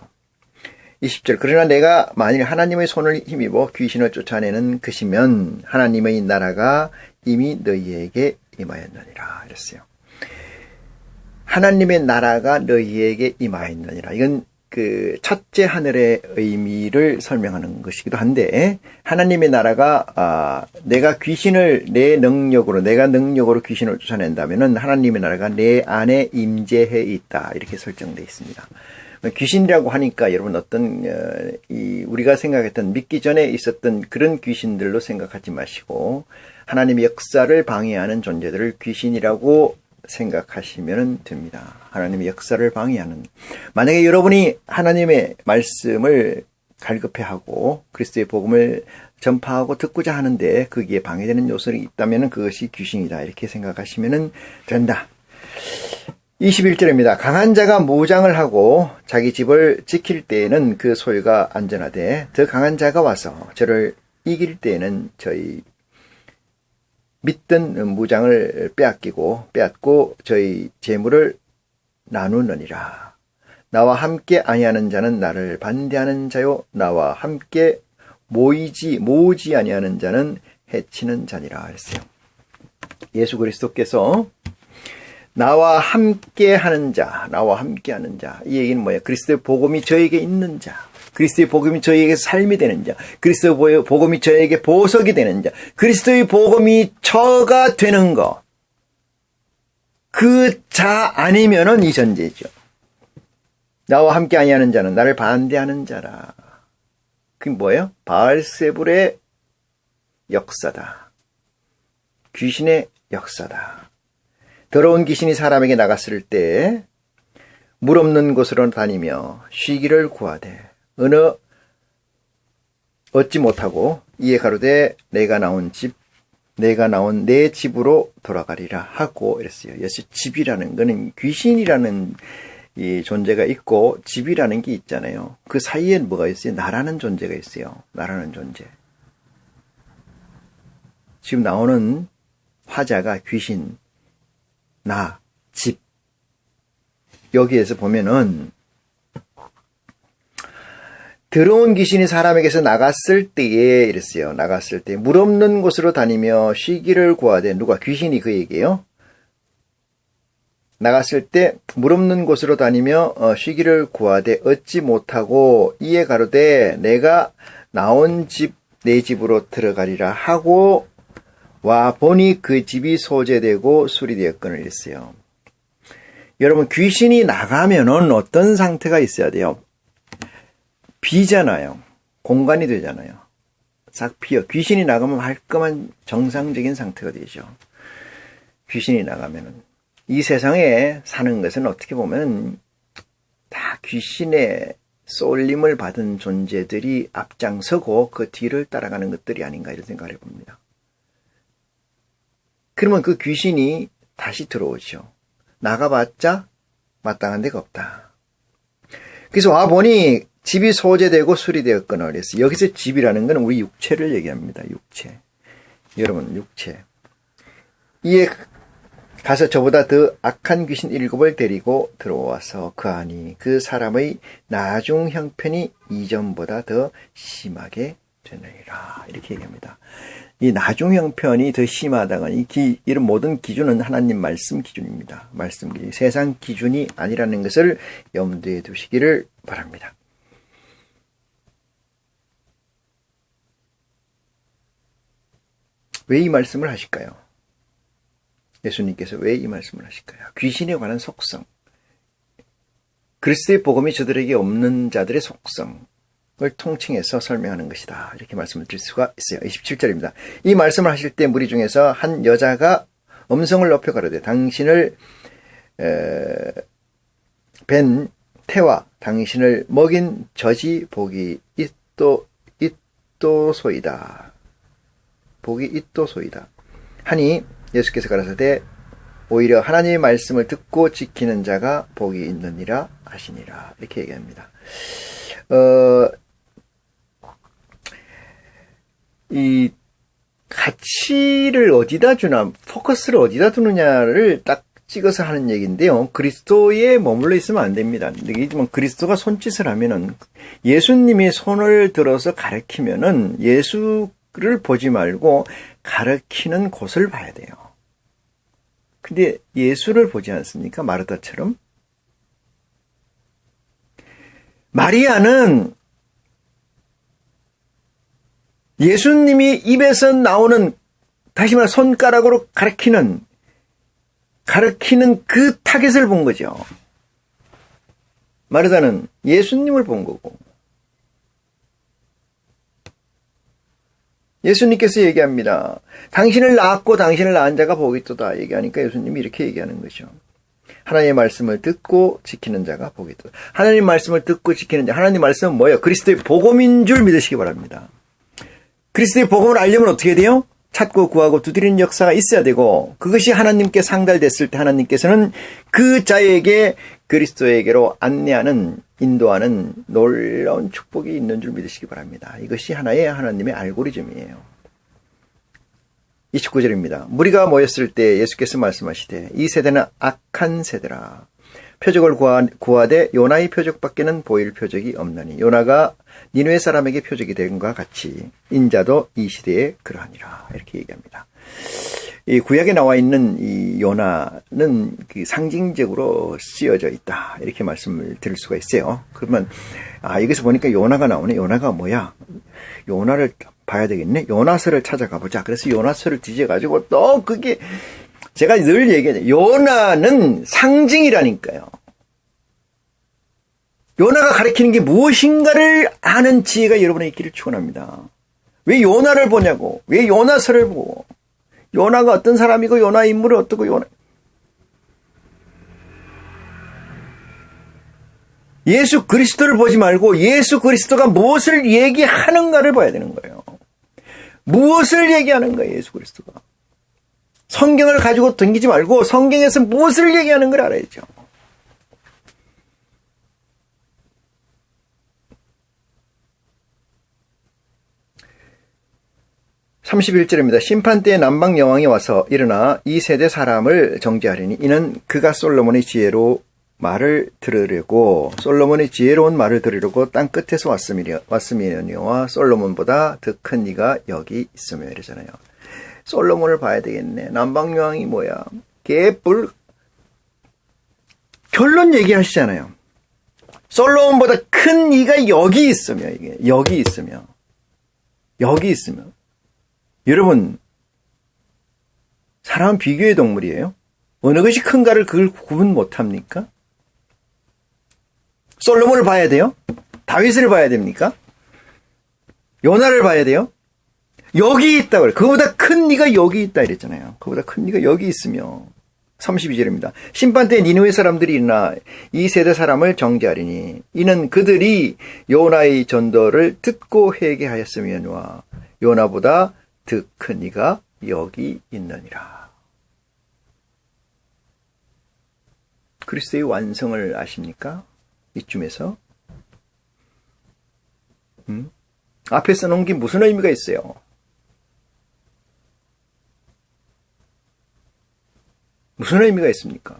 20절 그러나 내가 만일 하나님의 손을 힘입어 귀신을 쫓아내는 것이면 하나님의 나라가 이미 너희에게 임하였느니라. 이랬어요. 하나님의 나라가 너희에게 임하였느니라. 이건 그 첫째 하늘의 의미를 설명하는 것이기도 한데 하나님의 나라가 내가 귀신을 내가 능력으로 귀신을 쫓아낸다면은 하나님의 나라가 내 안에 임재해 있다. 이렇게 설정되어 있습니다. 귀신이라고 하니까 여러분 어떤 우리가 생각했던 믿기 전에 있었던 그런 귀신들로 생각하지 마시고 하나님의 역사를 방해하는 존재들을 귀신이라고 생각하시면 됩니다. 하나님의 역사를 방해하는, 만약에 여러분이 하나님의 말씀을 갈급해하고 그리스도의 복음을 전파하고 듣고자 하는데 거기에 방해되는 요소가 있다면 그것이 귀신이다, 이렇게 생각하시면 된다. 21절입니다. 강한 자가 무장을 하고 자기 집을 지킬 때에는 그 소유가 안전하되 더 강한 자가 와서 저를 이길 때에는 저희 믿던 무장을 빼앗고 저희 재물을 나누느니라. 나와 함께 아니하는 자는 나를 반대하는 자요, 나와 함께 모으지 아니하는 자는 해치는 자니라 했어요. 예수 그리스도께서 나와 함께 하는 자, 이 얘기는 뭐예요? 그리스도의 복음이 저에게 있는 자, 그리스도의 복음이 저에게 삶이 되는 자, 그리스도의 복음이 저에게 보석이 되는 자, 그리스도의 복음이 저가 되는 것, 그 자 아니면은 이 전제죠. 나와 함께 아니하는 자는 나를 반대하는 자라. 그게 뭐예요? 바알세불의 역사다. 귀신의 역사다. 더러운 귀신이 사람에게 나갔을 때 물 없는 곳으로 다니며 쉬기를 구하되 얻지 못하고 이에 가로되 내가 나온 내 집으로 돌아가리라 하고 이랬어요. 여기서 집이라는 거는 귀신이라는 이 존재가 있고 집이라는 게 있잖아요. 그 사이에 뭐가 있어요? 나라는 존재가 있어요. 나라는 존재. 지금 나오는 화자가 귀신, 나, 집. 여기에서 보면은 더러운 귀신이 사람에게서 나갔을 때에 이랬어요. 나갔을 때 물 없는 곳으로 다니며 쉬기를 구하되, 누가? 귀신이 그 얘기예요. 나갔을 때 물 없는 곳으로 다니며 쉬기를 구하되 얻지 못하고 이에 가로되 내가 나온 집 내 집으로 들어가리라 하고 와 보니 그 집이 소재되고 수리되었거늘 이랬어요. 여러분, 귀신이 나가면은 어떤 상태가 있어야 돼요? 비잖아요. 공간이 되잖아요. 싹 비어. 귀신이 나가면 말끔한 정상적인 상태가 되죠. 귀신이 나가면은. 이 세상에 사는 것은 어떻게 보면 다 귀신의 쏠림을 받은 존재들이 앞장서고 그 뒤를 따라가는 것들이 아닌가, 이런 생각을 해봅니다. 그러면 그 귀신이 다시 들어오죠. 나가봤자 마땅한 데가 없다. 그래서 와보니 집이 소재되고 수리되었거나 그랬어요. 여기서 집이라는 건 우리 육체를 얘기합니다. 육체. 여러분, 육체. 이에 가서 저보다 더 악한 귀신 7을 데리고 들어와서 그 안이 그 사람의 나중 형편이 이전보다 더 심하게 되느니라. 이렇게 얘기합니다. 이 나중 형편이 더 심하다는 이런 모든 기준은 하나님 말씀 기준입니다. 말씀 기준. 세상 기준이 아니라는 것을 염두에 두시기를 바랍니다. 왜 이 말씀을 하실까요? 예수님께서 왜 이 말씀을 하실까요? 귀신에 관한 속성, 그리스도의 복음이 저들에게 없는 자들의 속성을 통칭해서 설명하는 것이다. 이렇게 말씀을 드릴 수가 있어요. 27절입니다. 이 말씀을 하실 때 무리 중에서 한 여자가 음성을 높여 가로되 당신을 뵌 태와 당신을 먹인 젖이 복이 있도소이다. 복이 있도소이다. 하니 예수께서 가라사대 오히려 하나님의 말씀을 듣고 지키는 자가 복이 있느니라 하시니라. 이렇게 얘기합니다. 이 가치를 어디다 주나, 포커스를 어디다 두느냐를 딱 찍어서 하는 얘기인데요. 그리스도에 머물러 있으면 안 됩니다. 근데 그리스도가 손짓을 하면은, 예수님이 손을 들어서 가르치면은 예수를 보지 말고 가르치는 곳을 봐야 돼요. 근데 예수를 보지 않습니까? 마르다처럼. 마리아는 예수님이 입에서 나오는, 다시 말해 손가락으로 가리키는 그 타겟을 본 거죠. 마르다는 예수님을 본 거고, 예수님께서 얘기합니다. 당신을 낳았고 당신을 낳은 자가 복이 있도다 얘기하니까 예수님이 이렇게 얘기하는 거죠. 하나님의 말씀을 듣고 지키는 자가 복이 있도다. 하나님의 말씀을 듣고 지키는 자. 하나님의 말씀은 뭐예요? 그리스도의 복음인 줄 믿으시기 바랍니다. 그리스도의 복음을 알려면 어떻게 돼요? 찾고 구하고 두드리는 역사가 있어야 되고, 그것이 하나님께 상달됐을 때 하나님께서는 그 자에게 그리스도에게로 안내하는, 인도하는 놀라운 축복이 있는 줄 믿으시기 바랍니다. 이것이 하나의 하나님의 알고리즘이에요. 29절입니다. 무리가 모였을 때 예수께서 말씀하시되 이 세대는 악한 세대라. 표적을 구하되 요나의 표적밖에는 보일 표적이 없나니 요나가 니느웨 사람에게 표적이 된 것과 같이 인자도 이 시대에 그러하니라. 이렇게 얘기합니다. 이 구약에 나와 있는 이 요나는 그 상징적으로 쓰여져 있다. 이렇게 말씀을 드릴 수가 있어요. 그러면 여기서 보니까 요나가 나오네. 요나가 뭐야? 요나를 봐야 되겠네. 요나서를 찾아가 보자. 그래서 요나서를 뒤져가지고 또 그게 제가 늘 얘기하죠. 요나는 상징이라니까요. 요나가 가리키는 게 무엇인가를 아는 지혜가 여러분의 있기를 축원합니다. 왜 요나를 보냐고. 왜 요나서를 보고. 요나가 어떤 사람이고 요나 인물이 어떻고 요나. 예수 그리스도를 보지 말고 예수 그리스도가 무엇을 얘기하는가를 봐야 되는 거예요. 무엇을 얘기하는 거예요, 예수 그리스도가. 성경을 가지고 댕기지 말고 성경에서 무엇을 얘기하는 걸 알아야죠. (31절입니다) 심판 때에 남방 여왕이 와서 일어나 이 세대 사람을 정죄하리니 이는 그가 솔로몬의 지혜로 말을 들으려고 솔로몬의 지혜로운 말을 들으려고 땅 끝에서 왔음이니와 솔로몬보다 더 큰 이가 여기 있으며 이러잖아요. 솔로몬을 봐야 되겠네. 남방 여왕이 뭐야? 결론 얘기하시잖아요. 솔로몬보다 큰 이가 여기 있으며, 이게 여기 있으며. 여러분, 사람은 비교의 동물이에요. 어느 것이 큰가를 그걸 구분 못합니까? 솔로몬을 봐야 돼요? 다윗을 봐야 됩니까? 요나를 봐야 돼요? 여기 있다고 그래요. 그보다 큰 이가 여기 있다 이랬잖아요. 그보다 큰 이가 여기 있으며. 32절입니다. 심판 때 니느웨 사람들이 일어나 이 세대 사람을 정죄하리니 이는 그들이 요나의 전도를 듣고 회개하였으면와 요나보다 더 큰 이가 여기 있느니라. 그리스도의 완성을 아십니까? 이쯤에서 앞에 써놓은 게 무슨 의미가 있어요? 무슨 의미가 있습니까?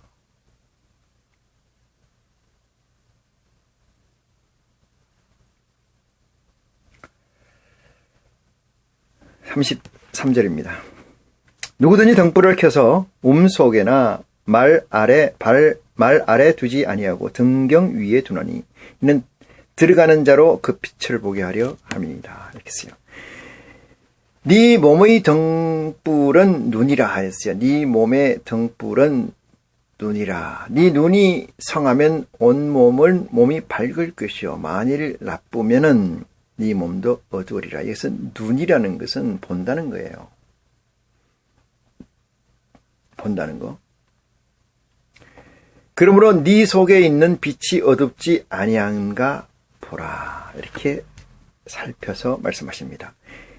(33절입니다) 누구든지 등불을 켜서 속에나 말 아래 두지 아니하고 등경 위에 두나니 이는 들어가는 자로 그 빛을 보게 하려 함이니이다. 이렇게 써요. 네 몸의 등불은 눈이라 하였어요. 네 몸의 등불은 눈이라. 네 눈이 성하면 온 몸이 밝을 것이요 만일 나쁘면은 네 몸도 어두우리라. 여기서 눈이라는 것은 본다는 거예요. 본다는 거. 그러므로 네 속에 있는 빛이 어둡지 아니한가 보라. 이렇게 살펴서 말씀하십니다.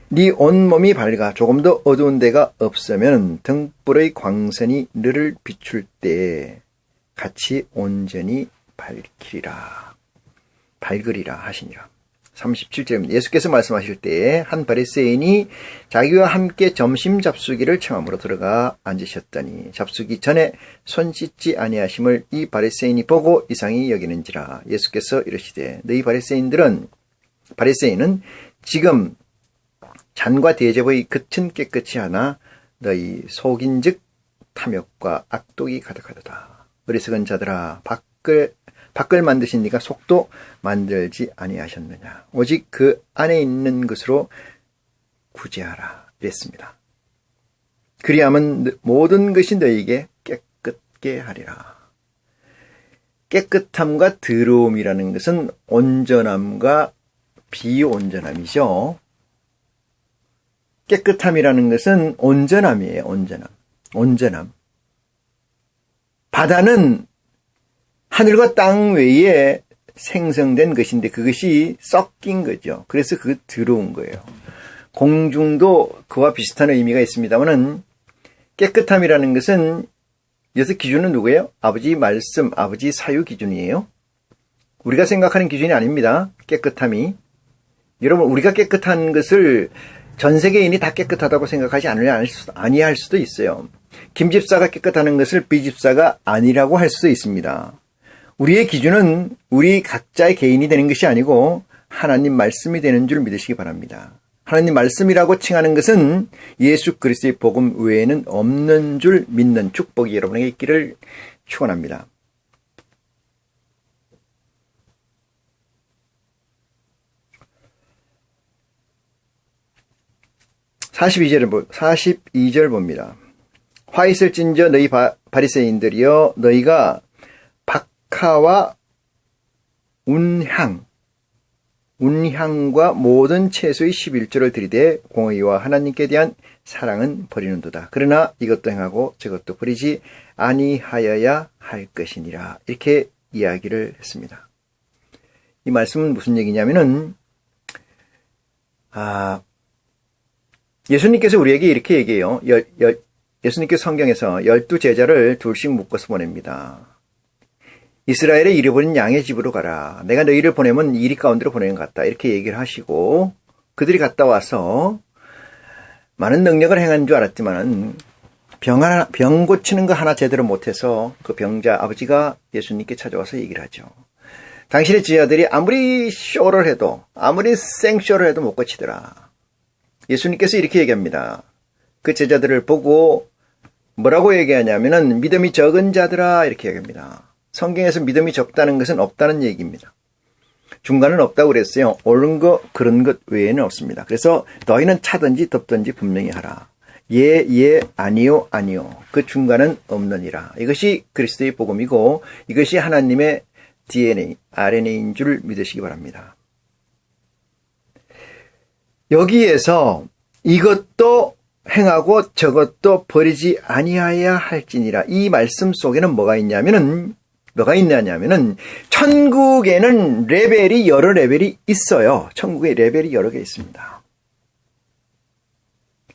네 온몸이 밝아 조금도 어두운 데가 없으면 등불의 광선이 너를 비출 때에 같이 온전히 밝으리라 하시니라. 37절입니다. 예수께서 말씀하실 때에 한 바리새인이 자기와 함께 점심 잡수기를 청함으로 들어가 앉으셨더니 잡수기 전에 손 씻지 아니하심을 이 바리새인이 보고 이상히 여기는지라. 예수께서 이르시되 너희 바리새인은 지금 잔과 대접의 겉은 깨끗이 하나 너희 속인즉 탐욕과 악독이 가득하도다. 어리석은 자들아 밖을 만드신 네가 속도 만들지 아니하셨느냐. 오직 그 안에 있는 것으로 구제하라. 이랬습니다. 그리하면 모든 것이 너희에게 깨끗게 하리라. 깨끗함과 더러움이라는 것은 온전함과 비온전함이죠. 깨끗함이라는 것은 온전함이에요. 온전함. 바다는 하늘과 땅 외에 생성된 것인데 그것이 섞인 거죠. 그래서 그게 더러운 거예요. 공중도 그와 비슷한 의미가 있습니다만은 깨끗함이라는 것은 여기서 기준은 누구예요? 아버지 말씀, 아버지 사유 기준이에요. 우리가 생각하는 기준이 아닙니다. 깨끗함이. 여러분, 우리가 깨끗한 것을 전 세계인이 다 깨끗하다고 생각하지 아니할 수도 있어요. 김 집사가 깨끗하는 것을 비 집사가 아니라고 할 수도 있습니다. 우리의 기준은 우리 각자의 개인이 되는 것이 아니고 하나님 말씀이 되는 줄 믿으시기 바랍니다. 하나님 말씀이라고 칭하는 것은 예수 그리스도의 복음 외에는 없는 줄 믿는 축복이 여러분에게 있기를 축원합니다. (42절) 봅니다. 화 있을진저 너희 바리새인들이여 너희가 박하와 운향과 모든 채소의 11조를 들이대 공의와 하나님께 대한 사랑은 버리는도다. 그러나 이것도 행하고 저것도 버리지 아니하여야 할 것이니라. 이렇게 이야기를 했습니다. 이 말씀은 무슨 얘기냐면은 예수님께서 우리에게 이렇게 얘기해요. 예수님께서 성경에서 12제자를 둘씩 묶어서 보냅니다. 이스라엘에 잃어버린 양의 집으로 가라. 내가 너희를 보내면 이리 가운데로 보내는 것 같다. 이렇게 얘기를 하시고 그들이 갔다 와서 많은 능력을 행한 줄 알았지만은 병 고치는 거 하나 제대로 못해서 그 병자 아버지가 예수님께 찾아와서 얘기를 하죠. 당신의 제자들이 아무리 쇼를 해도 아무리 생쇼를 해도 못 고치더라. 예수님께서 이렇게 얘기합니다. 그 제자들을 보고 뭐라고 얘기하냐면은 믿음이 적은 자들아 이렇게 얘기합니다. 성경에서 믿음이 적다는 것은 없다는 얘기입니다. 중간은 없다고 그랬어요. 옳은 것 그런 것 외에는 없습니다. 그래서 너희는 차든지 덮든지 분명히 하라. 예, 아니요, 아니요. 그 중간은 없느니라. 이것이 그리스도의 복음이고 이것이 하나님의 DNA, RNA인 줄 믿으시기 바랍니다. 여기에서 이것도 행하고 저것도 버리지 아니하여야 할지니라. 이 말씀 속에는 뭐가 있냐면은 천국에는 여러 레벨이 있어요. 천국에 레벨이 여러 개 있습니다.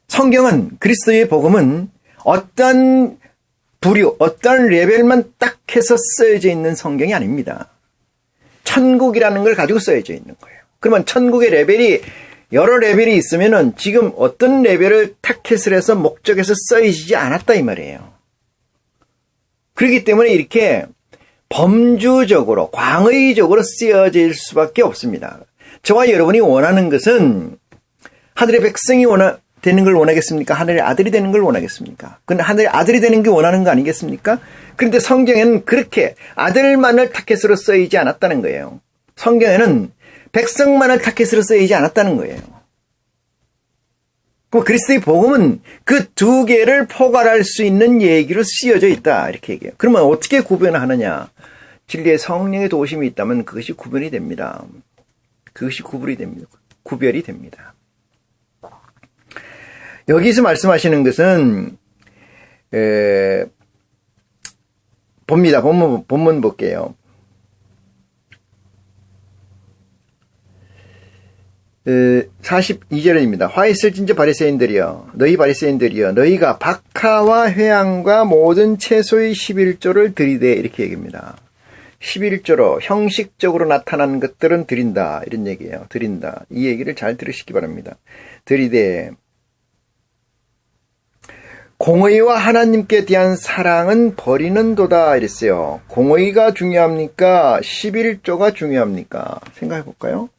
성경은 그리스도의 복음은 어떤 부류, 어떤 레벨만 딱 해서 쓰여져 있는 성경이 아닙니다. 천국이라는 걸 가지고 쓰여져 있는 거예요. 그러면 천국의 레벨이 여러 레벨이 있으면은 지금 어떤 레벨을 타켓을 해서 목적에서 쓰여지지 않았다 이 말이에요. 그렇기 때문에 이렇게 범주적으로 광의적으로 쓰여질 수밖에 없습니다. 저와 여러분이 원하는 것은 하늘의 백성이 되는 걸 원하겠습니까? 하늘의 아들이 되는 걸 원하겠습니까? 근데 하늘의 아들이 되는 게 원하는 거 아니겠습니까? 그런데 성경에는 그렇게 아들만을 타켓으로 쓰이지 않았다는 거예요. 성경에는 백성만을 타켓으로 쓰이지 않았다는 거예요. 그럼 그리스도의 복음은 그 두 개를 포괄할 수 있는 얘기로 쓰여져 있다 이렇게 얘기해요. 그러면 어떻게 구별하느냐? 진리의 성령의 도우심이 있다면 그것이 구별이 됩니다. 그것이 구별이 됩니다. 여기서 말씀하시는 것은 봅니다. 본문 볼게요. 42절입니다. 화 있을진저 바리새인들이여 너희 바리새인들이여 너희가 박하와 회향과 모든 채소의 11조를 드리되 이렇게 얘기합니다. 11조로 형식적으로 나타나는 것들은 드린다 이런 얘기예요. 드린다. 이 얘기를 잘 들으시기 바랍니다. 드리되 공의와 하나님께 대한 사랑은 버리는도다 이랬어요. 공의가 중요합니까? 11조가 중요합니까? 생각해 볼까요?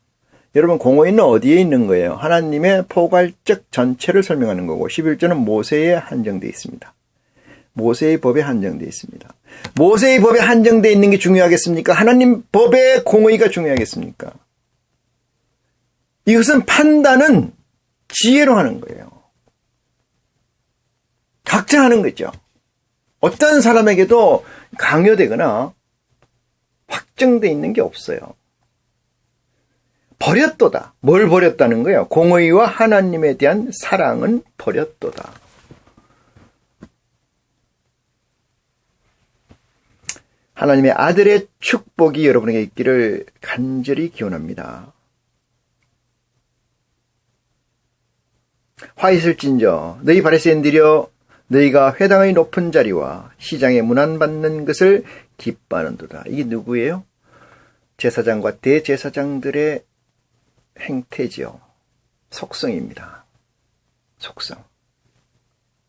여러분 공의는 어디에 있는 거예요? 하나님의 포괄적 전체를 설명하는 거고 11조는 모세에 한정되어 있습니다. 모세의 법에 한정되어 있습니다. 모세의 법에 한정되어 있는 게 중요하겠습니까? 하나님 법의 공의가 중요하겠습니까? 이것은 판단은 지혜로 하는 거예요. 각자 하는 거죠. 어떤 사람에게도 강요되거나 확정되어 있는 게 없어요. 버렸도다. 뭘 버렸다는 거예요? 공의와 하나님에 대한 사랑은 버렸도다. 하나님의 아들의 축복이 여러분에게 있기를 간절히 기원합니다. 화 있을진저 너희 바리새인들이여 너희가 회당의 높은 자리와 시장의 문안받는 것을 기뻐하는도다. 이게 누구예요? 제사장과 대제사장들의 행태지요. 속성입니다. 속성.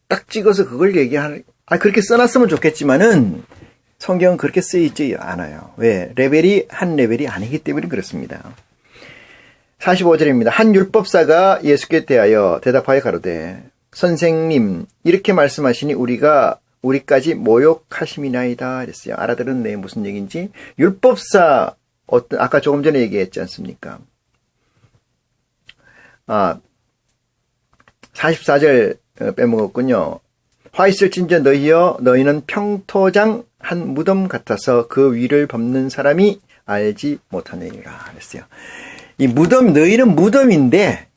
딱 찍어서 그걸 얘기하는, 그렇게 써놨으면 좋겠지만은 성경은 그렇게 쓰이지 않아요. 왜? 한 레벨이 아니기 때문에 그렇습니다. 45절입니다. 한 율법사가 예수께 대하여 대답하여 가로되 선생님 이렇게 말씀하시니 우리까지 모욕하심이나이다 그랬어요. 알아들었네. 무슨 얘기인지. 율법사 아까 조금 전에 얘기했지 않습니까? 44절 빼먹었군요. 화 있을진저 너희여 너희는 평토장 한 무덤 같아서 그 위를 밟는 사람이 알지 못하느니라 그랬어요. 이 무덤, 너희는 무덤인데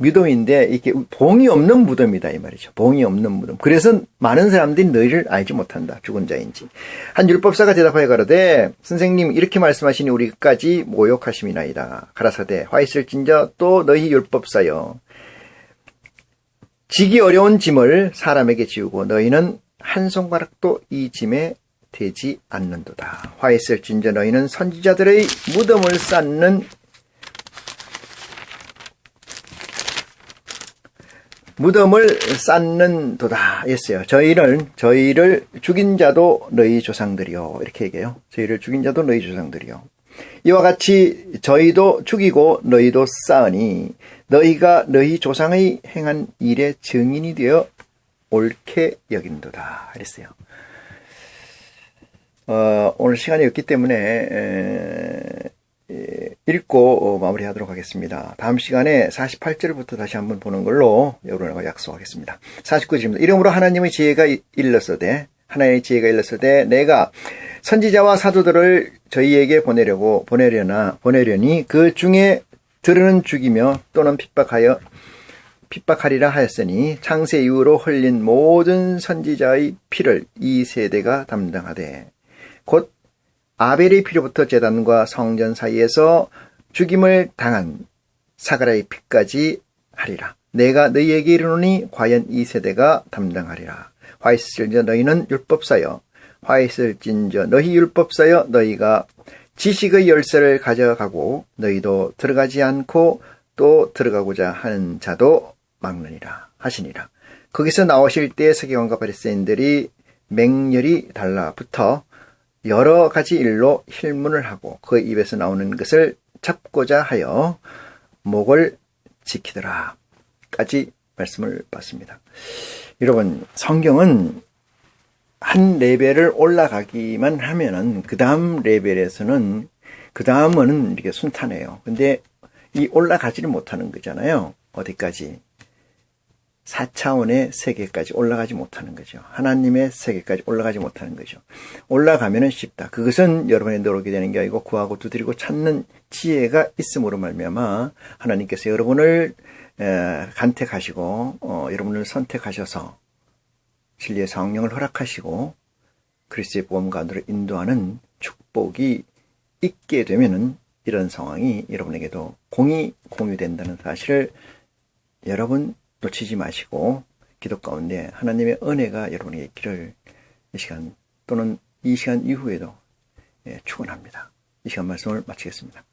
이게 봉이 없는 무덤이다 이 말이죠. 봉이 없는 무덤. 그래서 많은 사람들이 너희를 알지 못한다. 죽은 자인지. 한 율법사가 대답하여 가로되 선생님 이렇게 말씀하시니 우리까지 모욕하심이나이다. 가라사대 화 있을진저 또 너희 율법사여 지기 어려운 짐을 사람에게 지우고 너희는 한 손가락도 이 짐에 되지 않는도다. 화 있을진저 너희는 선지자들의 무덤을 쌓는도다 했어요. 저희를 죽인 자도 너희 조상들이요. 이렇게 얘기해요. 저희를 죽인 자도 너희 조상들이요. 이와 같이 저희도 죽이고 너희도 쌓으니 너희가 너희 조상의 행한 일의 증인이 되어 옳게 여긴도다 했어요. 오늘 시간이 없기 때문에 읽고 마무리하도록 하겠습니다. 다음 시간에 48절부터 다시 한번 보는 걸로 여러분과 약속하겠습니다. 49절입니다. 이러므로 하나님의 지혜가 일렀으되 내가 선지자와 사도들을 저희에게 보내려니 그 중에 들으는 죽이며 또는 핍박하리라 하였으니 창세 이후로 흘린 모든 선지자의 피를 이 세대가 담당하되 곧 아벨의 피로부터 제단과 성전 사이에서 죽임을 당한 사가랴의 피까지 하리라. 내가 너희에게 이르노니 과연 이 세대가 담당하리라. 화 있을진저 너희는 율법사여 너희 율법사여 너희가 지식의 열쇠를 가져가고 너희도 들어가지 않고 또 들어가고자 하는 자도 막느니라 하시니라. 거기서 나오실 때 서기관과 바리새인들이 맹렬히 달라붙어 여러 가지 일로 힐문을 하고 그 입에서 나오는 것을 잡고자 하여 목을 지키더라 까지 말씀을 받습니다. 여러분, 성경은 한 레벨을 올라가기만 하면은 그 다음은 이렇게 순탄해요. 근데 이 올라가지를 못하는 거잖아요. 어디까지? 4차원의 세계까지 올라가지 못하는 거죠. 하나님의 세계까지 올라가지 못하는 거죠. 올라가면은 쉽다. 그것은 여러분의 노력이 되는 게 아니고 구하고 두드리고 찾는 지혜가 있음으로 말미암아 하나님께서 여러분을 간택하시고 여러분을 선택하셔서 진리의 성령을 허락하시고 그리스도의 보험관으로 인도하는 축복이 있게 되면은 이런 상황이 여러분에게도 공유된다는 사실을 여러분 놓치지 마시고 기도 가운데 하나님의 은혜가 여러분에게 있기를 이 시간 또는 이 시간 이후에도 축원합니다. 이 시간 말씀을 마치겠습니다.